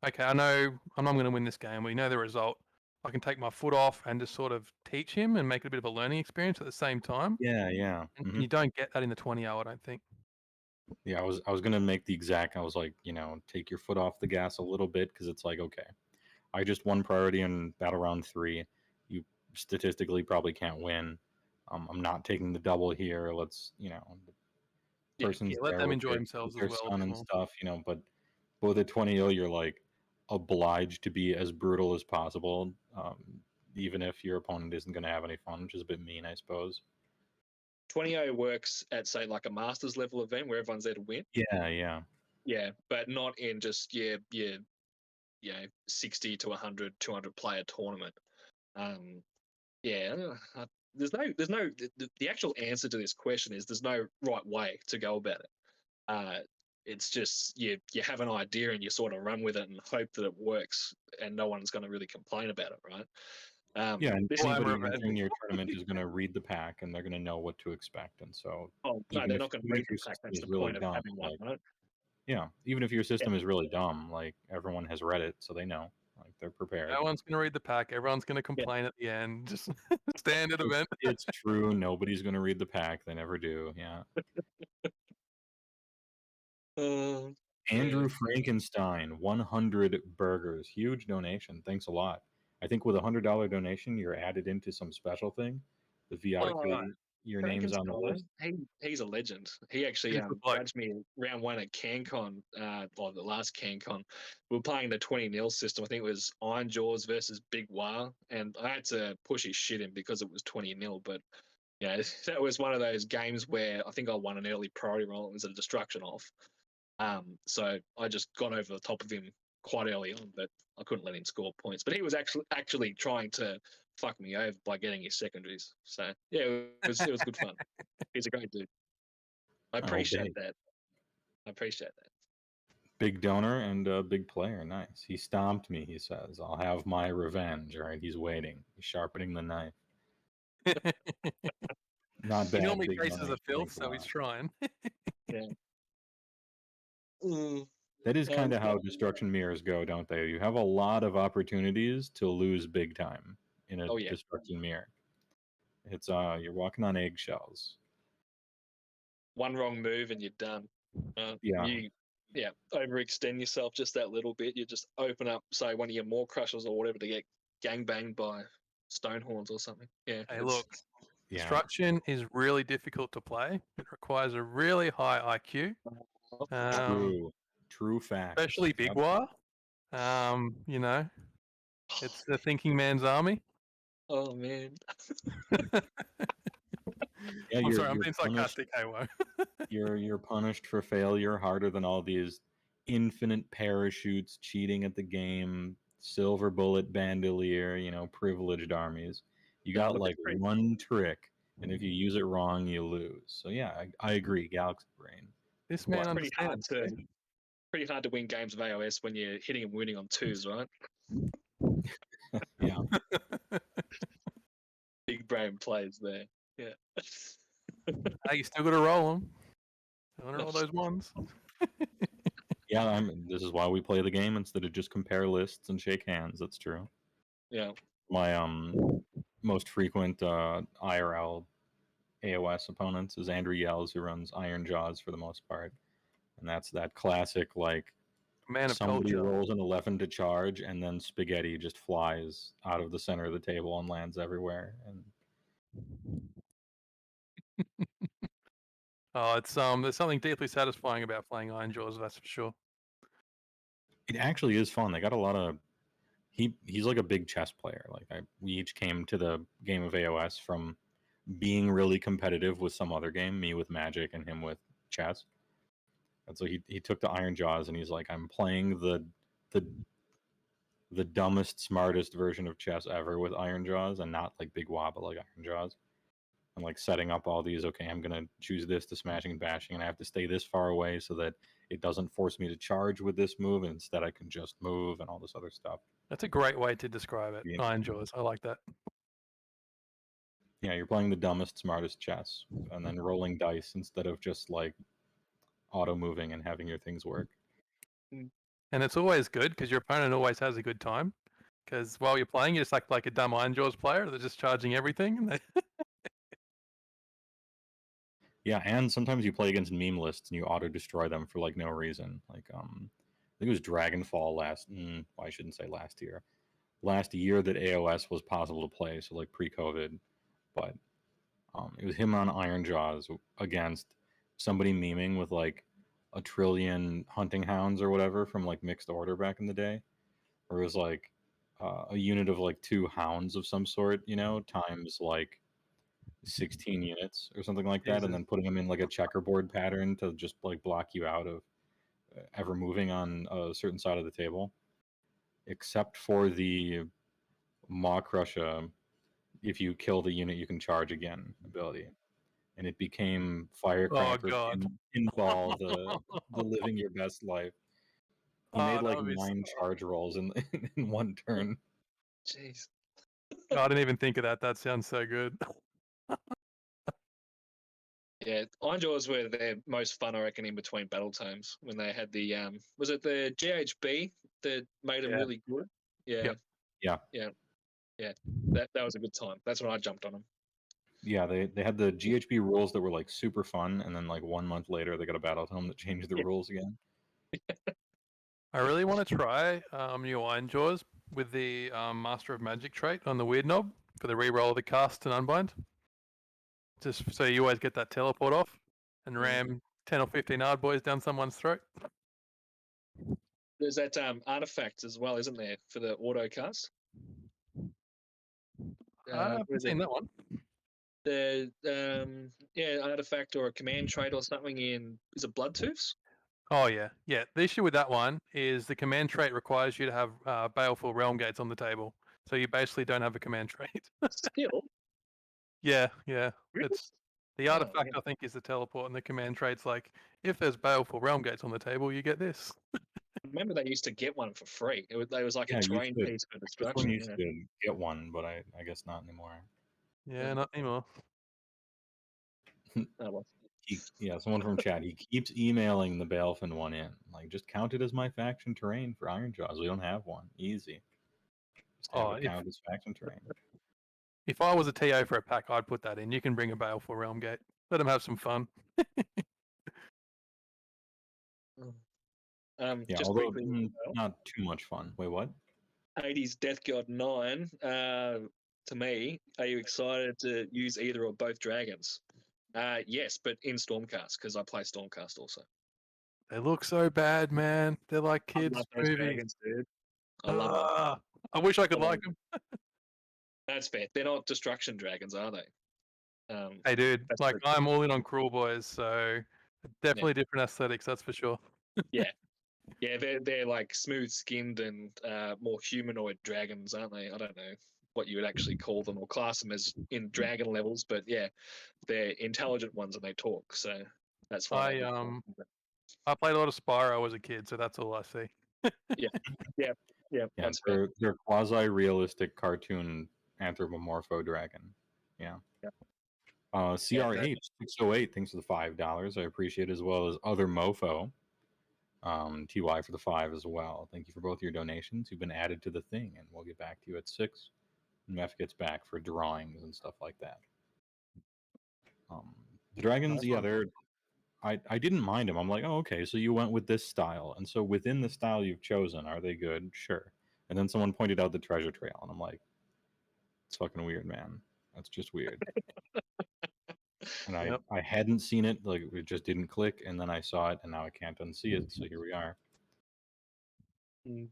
okay, I know I'm not going to win this game. We know the result. I can take my foot off and just sort of teach him and make it a bit of a learning experience at the same time. Yeah. And you don't get that in the 20-0, I don't think. Yeah, I was gonna make the exact. I was like, you know, take your foot off the gas a little bit because it's like, okay, I just won priority in battle round 3. You statistically probably can't win. I'm not taking the double here. Let's, you know, the person's let there them with enjoy themselves their as well. son and stuff, you know. But with a 20-0, you're like obliged to be as brutal as possible, even if your opponent isn't going to have any fun, which is a bit mean, I suppose. 20-0 works at, say, like a Masters level event where everyone's there to win. Yeah. Yeah, but not in just you know, 60 to 100, 200 player tournament. There's no the actual answer to this question is there's no right way to go about it. It's just you have an idea and you sort of run with it and hope that it works and no one's going to really complain about it, right? Yeah, and this anybody entering your tournament is going to read the pack and they're going to know what to expect. And so, no, they're not going to read the pack. That's the point of having one, right? Yeah, even if your system is really dumb, like everyone has read it, so they know, like they're prepared. No one's going to read the pack. Everyone's going to complain at the end. Just standard event. It's true. Nobody's going to read the pack. They never do. Yeah. Andrew Frankenstein, 100 burgers. Huge donation. Thanks a lot. I think with a $100 donation, you're added into some special thing. The VIP, your name's on the list. He's a legend. He actually judged me round 1 at CanCon, or the last CanCon. We were playing the 20-0 system. I think it was Iron Jaws versus Big Wah, and I had to push his shit in because it was 20-0. But yeah, that was one of those games where I think I won an early priority roll. It was a destruction off. So I just got over the top of him quite early on, but I couldn't let him score points. But he was actually trying to fuck me over by getting his secondaries. So yeah, it was good fun. He's a great dude. I appreciate that. Big donor and a big player. Nice. He stomped me, he says. I'll have my revenge. All right, he's waiting. He's sharpening the knife. Not bad. He normally faces a filth, so he's trying. Yeah. That is kind of how destruction mirrors go, don't they? You have a lot of opportunities to lose big time in a destruction mirror. It's you're walking on eggshells. One wrong move and you're done. You overextend yourself just that little bit. You just open up, say, one of your more crushers or whatever to get gangbanged by Stonehorns or something. Yeah. Hey, look, destruction is really difficult to play. It requires a really high IQ. True fact. Especially Big Wah. You know, it's the thinking man's army. Oh man. Yeah, I'm sorry, I'm being sarcastic, Heywoah. You're punished for failure harder than all these infinite parachutes, cheating at the game, silver bullet bandolier, you know, privileged armies. You got like one trick, and if you use it wrong, you lose. So yeah, I agree, Galaxy Brain. This man understands. Pretty hard to win games of AOS when you're hitting and winning on 2s, right? Yeah. Big brain plays there. Yeah. Hey, you still got to roll them. All those ones. Yeah, this is why we play the game instead of just compare lists and shake hands. That's true. Yeah. My most frequent IRL AOS opponents is Andrew Yells, who runs Iron Jaws for the most part, and that's that classic like Man of somebody culture. rolls an 11 to charge, and then spaghetti just flies out of the center of the table and lands everywhere. And Oh, it's there's something deeply satisfying about playing Iron Jaws, that's for sure. it actually is fun. They got a lot of he's like a big chess player. Like we each came to the game of AOS from being really competitive with some other game, me with Magic and him with chess. And so he took to Iron Jaws and he's like, I'm playing the the dumbest, smartest version of chess ever with Iron Jaws, and not like Big Wob, but like Iron Jaws. And like setting up all these, okay, I'm gonna choose this to smashing and bashing, and I have to stay this far away so that it doesn't force me to charge with this move, and instead I can just move and all this other stuff. That's a great way to describe it. Yeah. Iron Jaws. I like that. Yeah, you're playing the dumbest, smartest chess, and then rolling dice instead of just like auto moving and having your things work. And it's always good because your opponent always has a good time. Because while you're playing, you just act like a dumb Iron Jaws player that's just charging everything. And Yeah, and sometimes you play against meme lists and you auto destroy them for like no reason. Like I think it was Dragonfall last. I shouldn't say last year. Last year that AOS was possible to play, so like pre-COVID. But it was him on Iron Jaws against somebody memeing with like a trillion hunting hounds or whatever from like Mixed Order back in the day, where it was like a unit of like 2 hounds of some sort, times like 16 units or something like that, and Jesus. then putting them in like a checkerboard pattern to just like block you out of ever moving on a certain side of the table, except for the Maw Crusher. If you kill the unit, you can charge again ability, and it became Firecracker God. pinball, the living your best life. He made That like would be 9 charge rolls in in one turn. Jeez. I didn't even think of that. That sounds so good. Yeah, Iron Jaws were their most fun, I reckon, in between battle times when they had the was it the GHB that made them Yeah. really good? Yeah. Yep. Yeah. That was a good time. That's when I jumped on them. Yeah, they had the GHB rules that were like super fun, and then like 1 month later they got a battle tome that changed the rules again. I really want to try new Iron Jaws with the Master of Magic trait on the Weird Knob for the reroll of the cast and unbind. Just so you always get that teleport off and ram 10 or 15 hard boys down someone's throat. There's that artifact as well, isn't there, for the auto cast? I haven't seen that one. The artifact or a command trait or something in, is it Bloodtooths? Oh yeah. The issue with that one is the command trait requires you to have Baleful Realm Gates on the table, so you basically don't have a command trait. Still? Yeah. Really? It's the Oh, artifact. yeah. I think is the teleport, and the command trait's like, if there's Baleful Realm Gates on the table, you get this. Remember they used to get one for free. It was like Yeah, a you terrain should. piece for This destruction. one used to get one, but I guess not anymore. Yeah, not anymore. Oh, well. Someone from chat. He keeps emailing the Balefin one in. Like, just count it as my faction terrain for Iron Jaws. We don't have one. Easy. Just have it count as faction terrain. If I was a TO for a pack, I'd put that in. You can bring a Baleful Realm Gate. Let them have some fun. Just although quickly, not too much fun. Wait, what? 80s Death God 9, to me, are you excited to use either or both dragons? Yes, but in Stormcast, because I play Stormcast also. They look so bad, man. They're like kids' I love those movies. dragons, dude. I love them. I wish I could like them. That's fair. They're not destruction dragons, are they? Hey, dude. That's Like, true. I'm all in on Cruel Boys, so definitely different aesthetics, that's for sure. Yeah, they're like smooth skinned and more humanoid dragons, aren't they? I don't know what you would actually call them or class them as in dragon levels, but yeah, they're intelligent ones and they talk, so that's fine. I played a lot of Spyro as a kid, so that's all I see. Yeah. That's fair. They're quasi-realistic cartoon anthropomorpho dragon. Yeah. CR8 608, thanks for the $5. I appreciate it, as well as other mofo. TY for the 5 as well. Thank you for both your donations. You've been added to the thing, and we'll get back to you at 6. Meph gets back for drawings and stuff like that. The dragons, Nice yeah, one. they're. I didn't mind them. I'm like, oh, okay, so you went with this style, and so within the style you've chosen, are they good? Sure. And then someone pointed out the treasure trail, and I'm like, it's fucking weird, man. That's just weird. And Yep. I hadn't seen it, like it just didn't click, and then I saw it, and now I can't unsee it. So here we are. Mm.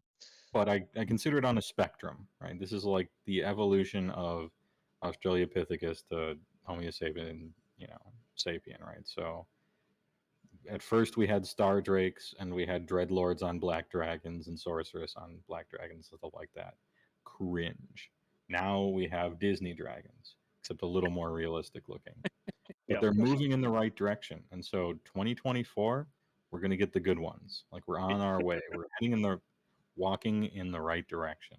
But I consider it on a spectrum, right? This is like the evolution of Australopithecus to Homo sapien, sapien, right? So at first we had star drakes, and we had dreadlords on black dragons and sorceress on black dragons and stuff like that. Cringe. Now we have Disney dragons, except a little more realistic looking. But Yep. they're moving in the right direction, and so 2024, we're gonna get the good ones. Like we're on our way. We're walking in the right direction.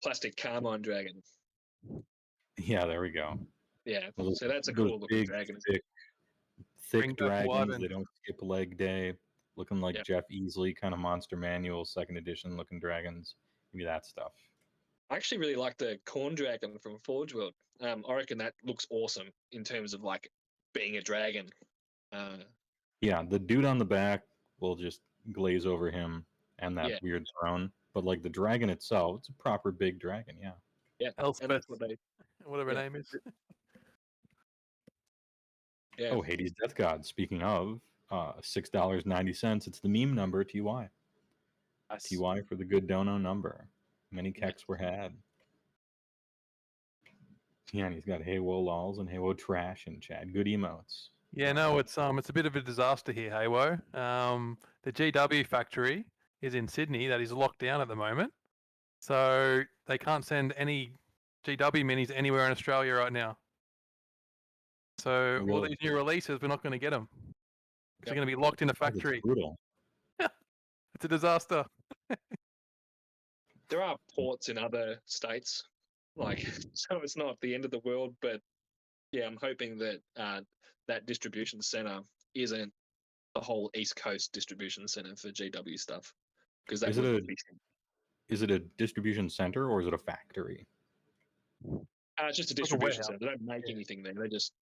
Plastic Carmine dragon. Yeah, there we go. Yeah, Those- so that's a those cool looking big, dragon. thick Bring back dragons. Waddin'. They don't skip leg day. Looking like Yep. Jeff Easley kind of Monster Manual 2nd edition looking dragons. Give me that stuff. I actually really like the corn dragon from Forge World. I reckon that looks awesome in terms of like being a dragon. Yeah, the dude on the back will just glaze over him and that Yeah. weird throne. But like the dragon itself, it's a proper big dragon. Yeah. Yeah, and Elspeth, that's what they. whatever her yeah. name is. Yeah, Oh, Hades Death God. Speaking of, $6.90. It's the meme number, TY. TY for the good dono number. Many keks were had. Yeah, and he's got Heywoah lols and Heywoah trash in chat. Good emotes. Yeah, no, it's a bit of a disaster here, Heywoah. The GW factory is in Sydney. That is locked down at the moment, so they can't send any GW minis anywhere in Australia right now. So all Really? these new releases, we're not going to get them. They're Yep. going to be locked in a Oh, that's factory. brutal. It's a disaster. there are ports in other states, like so it's not the end of the world. But yeah, I'm hoping that that distribution center isn't the whole East Coast distribution center for GW stuff, because that Is it would be. Is it a distribution center or is it a factory? It's just a like a distribution warehouse. center. They don't make Yeah. anything there. They just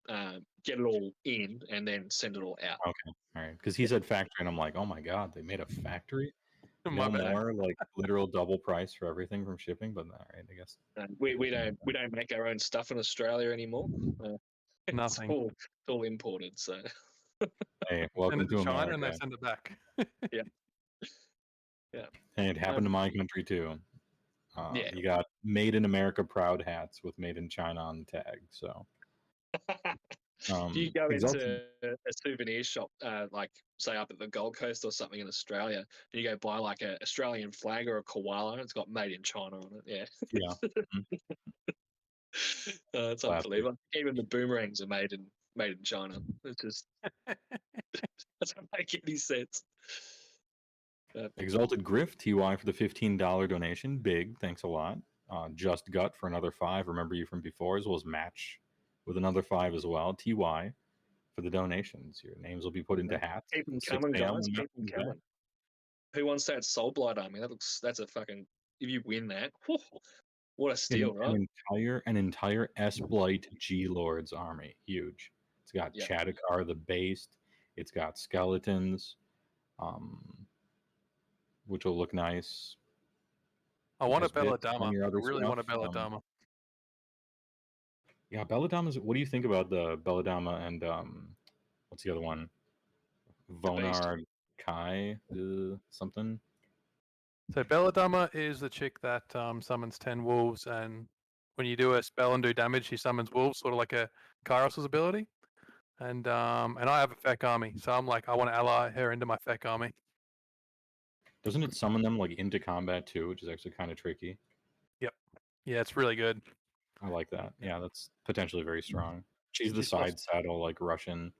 get it all in and then send it all out. Okay, all right. Because he said factory, and I'm like, oh my god, they made a factory. My No bad. more like literal double price for everything from shipping, but all right, I guess. We don't make our own stuff in Australia anymore. It's Nothing. all imported. So Hey, Send welcome it to to China America. and they send it back. Hey, it happened to my country too. Yeah. You got Made in America proud hats with Made in China on the tag. So if you go Exalted- into a souvenir shop, like say up at the Gold Coast or something in Australia, and you go buy like an Australian flag or a koala, and it's got "Made in China" on it. Yeah, yeah, it's Classic. unbelievable. Even the boomerangs are made in China. It's just doesn't make any sense. Exalted Griff TY for the $15 donation. Big, thanks a lot. Just Gut for another 5. Remember you from before, as well as Match with another 5 as well. TY for the donations. Your names will be put into hats. Keep them 6 coming, a.m. guys. when Keep Matt them comes back. coming. Who wants that Soul Blight army? That's a fucking. If you win that, what a steal, right? An entire S Blight G Lords army. Huge. It's got Yeah. Chadakar the Based. It's got skeletons, which will look nice. I want a As bits and Belladama. your I other really want a stuff, Belladama. Yeah, Belladama's. What do you think about the Belladama and what's the other one? Vonar Kai something. So Belladama is the chick that summons 10 wolves, and when you do a spell and do damage, she summons wolves, sort of like a Kairos' ability. And I have a Feck army, so I'm like, I want to ally her into my Feck army. Doesn't it summon them like into combat too, which is actually kind of tricky? Yeah, it's really good. I like that. Yeah, that's potentially very strong. She's the She's plus- side saddle like Russian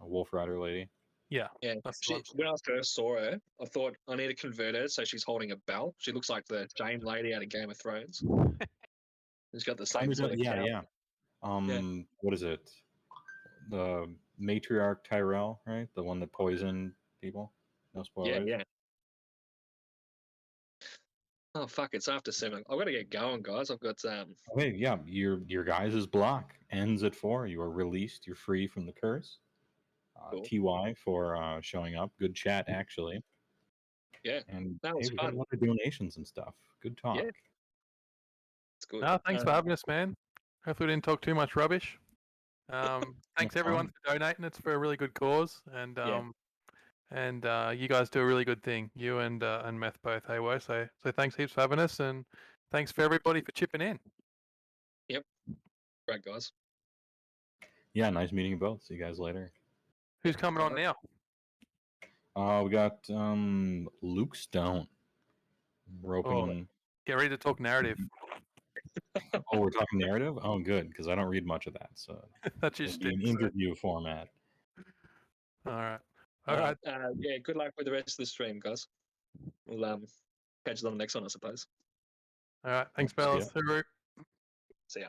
Wolf Rider lady. Yeah, Yeah, that's the one. when I first saw her, I thought I need to convert her so she's holding a bell. She looks like the Jane lady out of Game of Thrones. She's got the same sort of cowl. Yeah. What is it? The matriarch Tyrell, right? The one that poisoned people. No spoilers. Yeah. Oh fuck! It's after 7. I've got to get going, guys. I've got Okay, yeah. Your guys' block ends at 4. You are released. You're free from the curse. Cool. TY for showing up. Good chat, actually. Yeah, And that hey, was we got a fun. lot of donations and stuff. Good talk. Yeah. It's good. No, thanks for having us, man. Hopefully we didn't talk too much rubbish. Thanks No everyone problem. for donating. It's for a really good cause, and you guys do a really good thing. You and Meth both, Heywoah. So thanks heaps for having us, and thanks for everybody for chipping in. Yep. Great, guys. Yeah, nice meeting you both. See you guys later. Who's coming on now? We got Luke Stone. We're opening. Get ready to talk narrative. Oh, we're talking narrative? Oh, good, because I don't read much of that. So That's your it'll be an stick, so- interview format. All right. All All right. right. Yeah. Good luck with the rest of the stream, guys. We'll catch you on the next one, I suppose. All right. Thanks, See ya. fellas. Hooroo. See ya.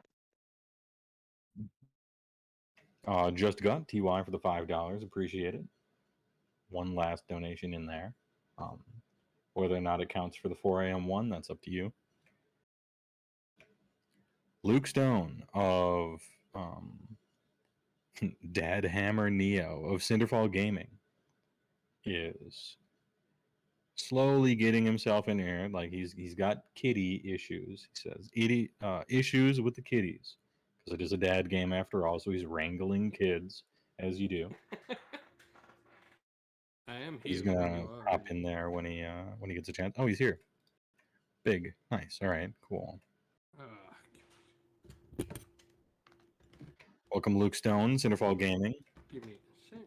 Just got TY for the $5. Appreciate it. One last donation in there. Whether or not it counts for the 4 a.m. one, that's up to you. Luke Stone of Dad Hammer Neo of Cinderfall Gaming is slowly getting himself in here. Like he's got kitty issues. He says issues with the kitties because it is a dad game after all. So he's wrangling kids as you do. I am here. He's when gonna you are hop ready. in there when he gets a chance. Oh, he's here. Big, nice. All right, cool. Welcome, Luke Stone, Cinderfall Gaming, Give me a sec.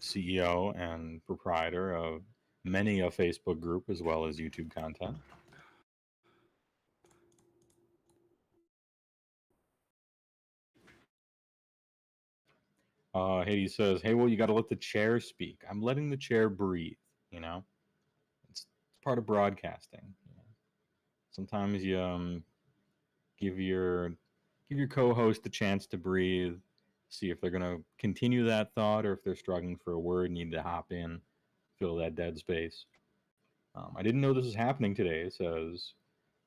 CEO and proprietor of many a Facebook group as well as YouTube content. Hades says, "Hey, well, you got to let the chair speak. I'm letting the chair breathe. You know, it's part of broadcasting. You know? Sometimes you give your co-host a chance to breathe, see if they're gonna continue that thought or if they're struggling for a word, need to hop in, fill that dead space. I didn't know this was happening today," says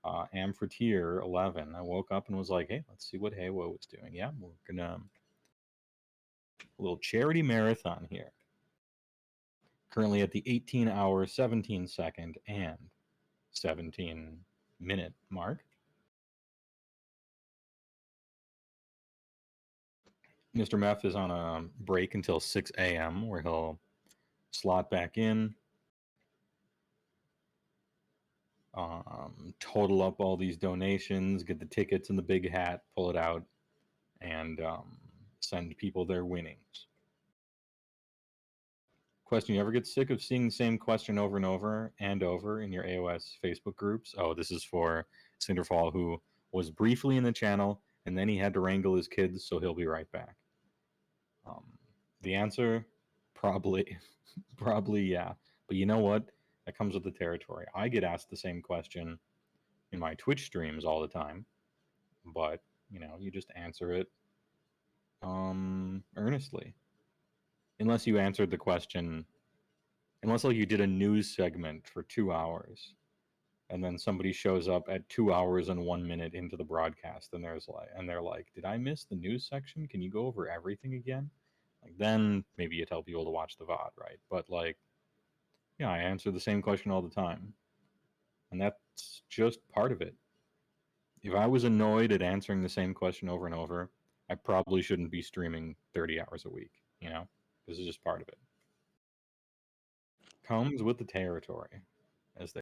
Amfretier 11. I woke up and was like, "Hey, let's see what Heywoah was doing." Yeah, we're gonna a little charity marathon here. Currently at the 18-hour, 17-second, and 17-minute mark. Mr. Meph is on a break until 6 a.m. where he'll slot back in, total up all these donations, get the tickets in the big hat, pull it out, and send people their winnings. Question: you ever get sick of seeing the same question over and over and over in your AOS Facebook groups? Oh, this is for Cinderfall, who was briefly in the channel, and then he had to wrangle his kids, so he'll be right back. The answer, probably, probably yeah. But you know what? That comes with the territory. I get asked the same question in my Twitch streams all the time, but you know, you just answer it earnestly. Unless you answered the question, unless like you did a news segment for 2 hours, and then somebody shows up at 2 hours and 1 minute into the broadcast, and they're like, "Did I miss the news section? Can you go over everything again?" Like then maybe you tell people to watch the VOD, right? But like, yeah, I answer the same question all the time, and that's just part of it. If I was annoyed at answering the same question over and over, I probably shouldn't be streaming 30 hours a week. You know, this is just part of it. Comes with the territory, as they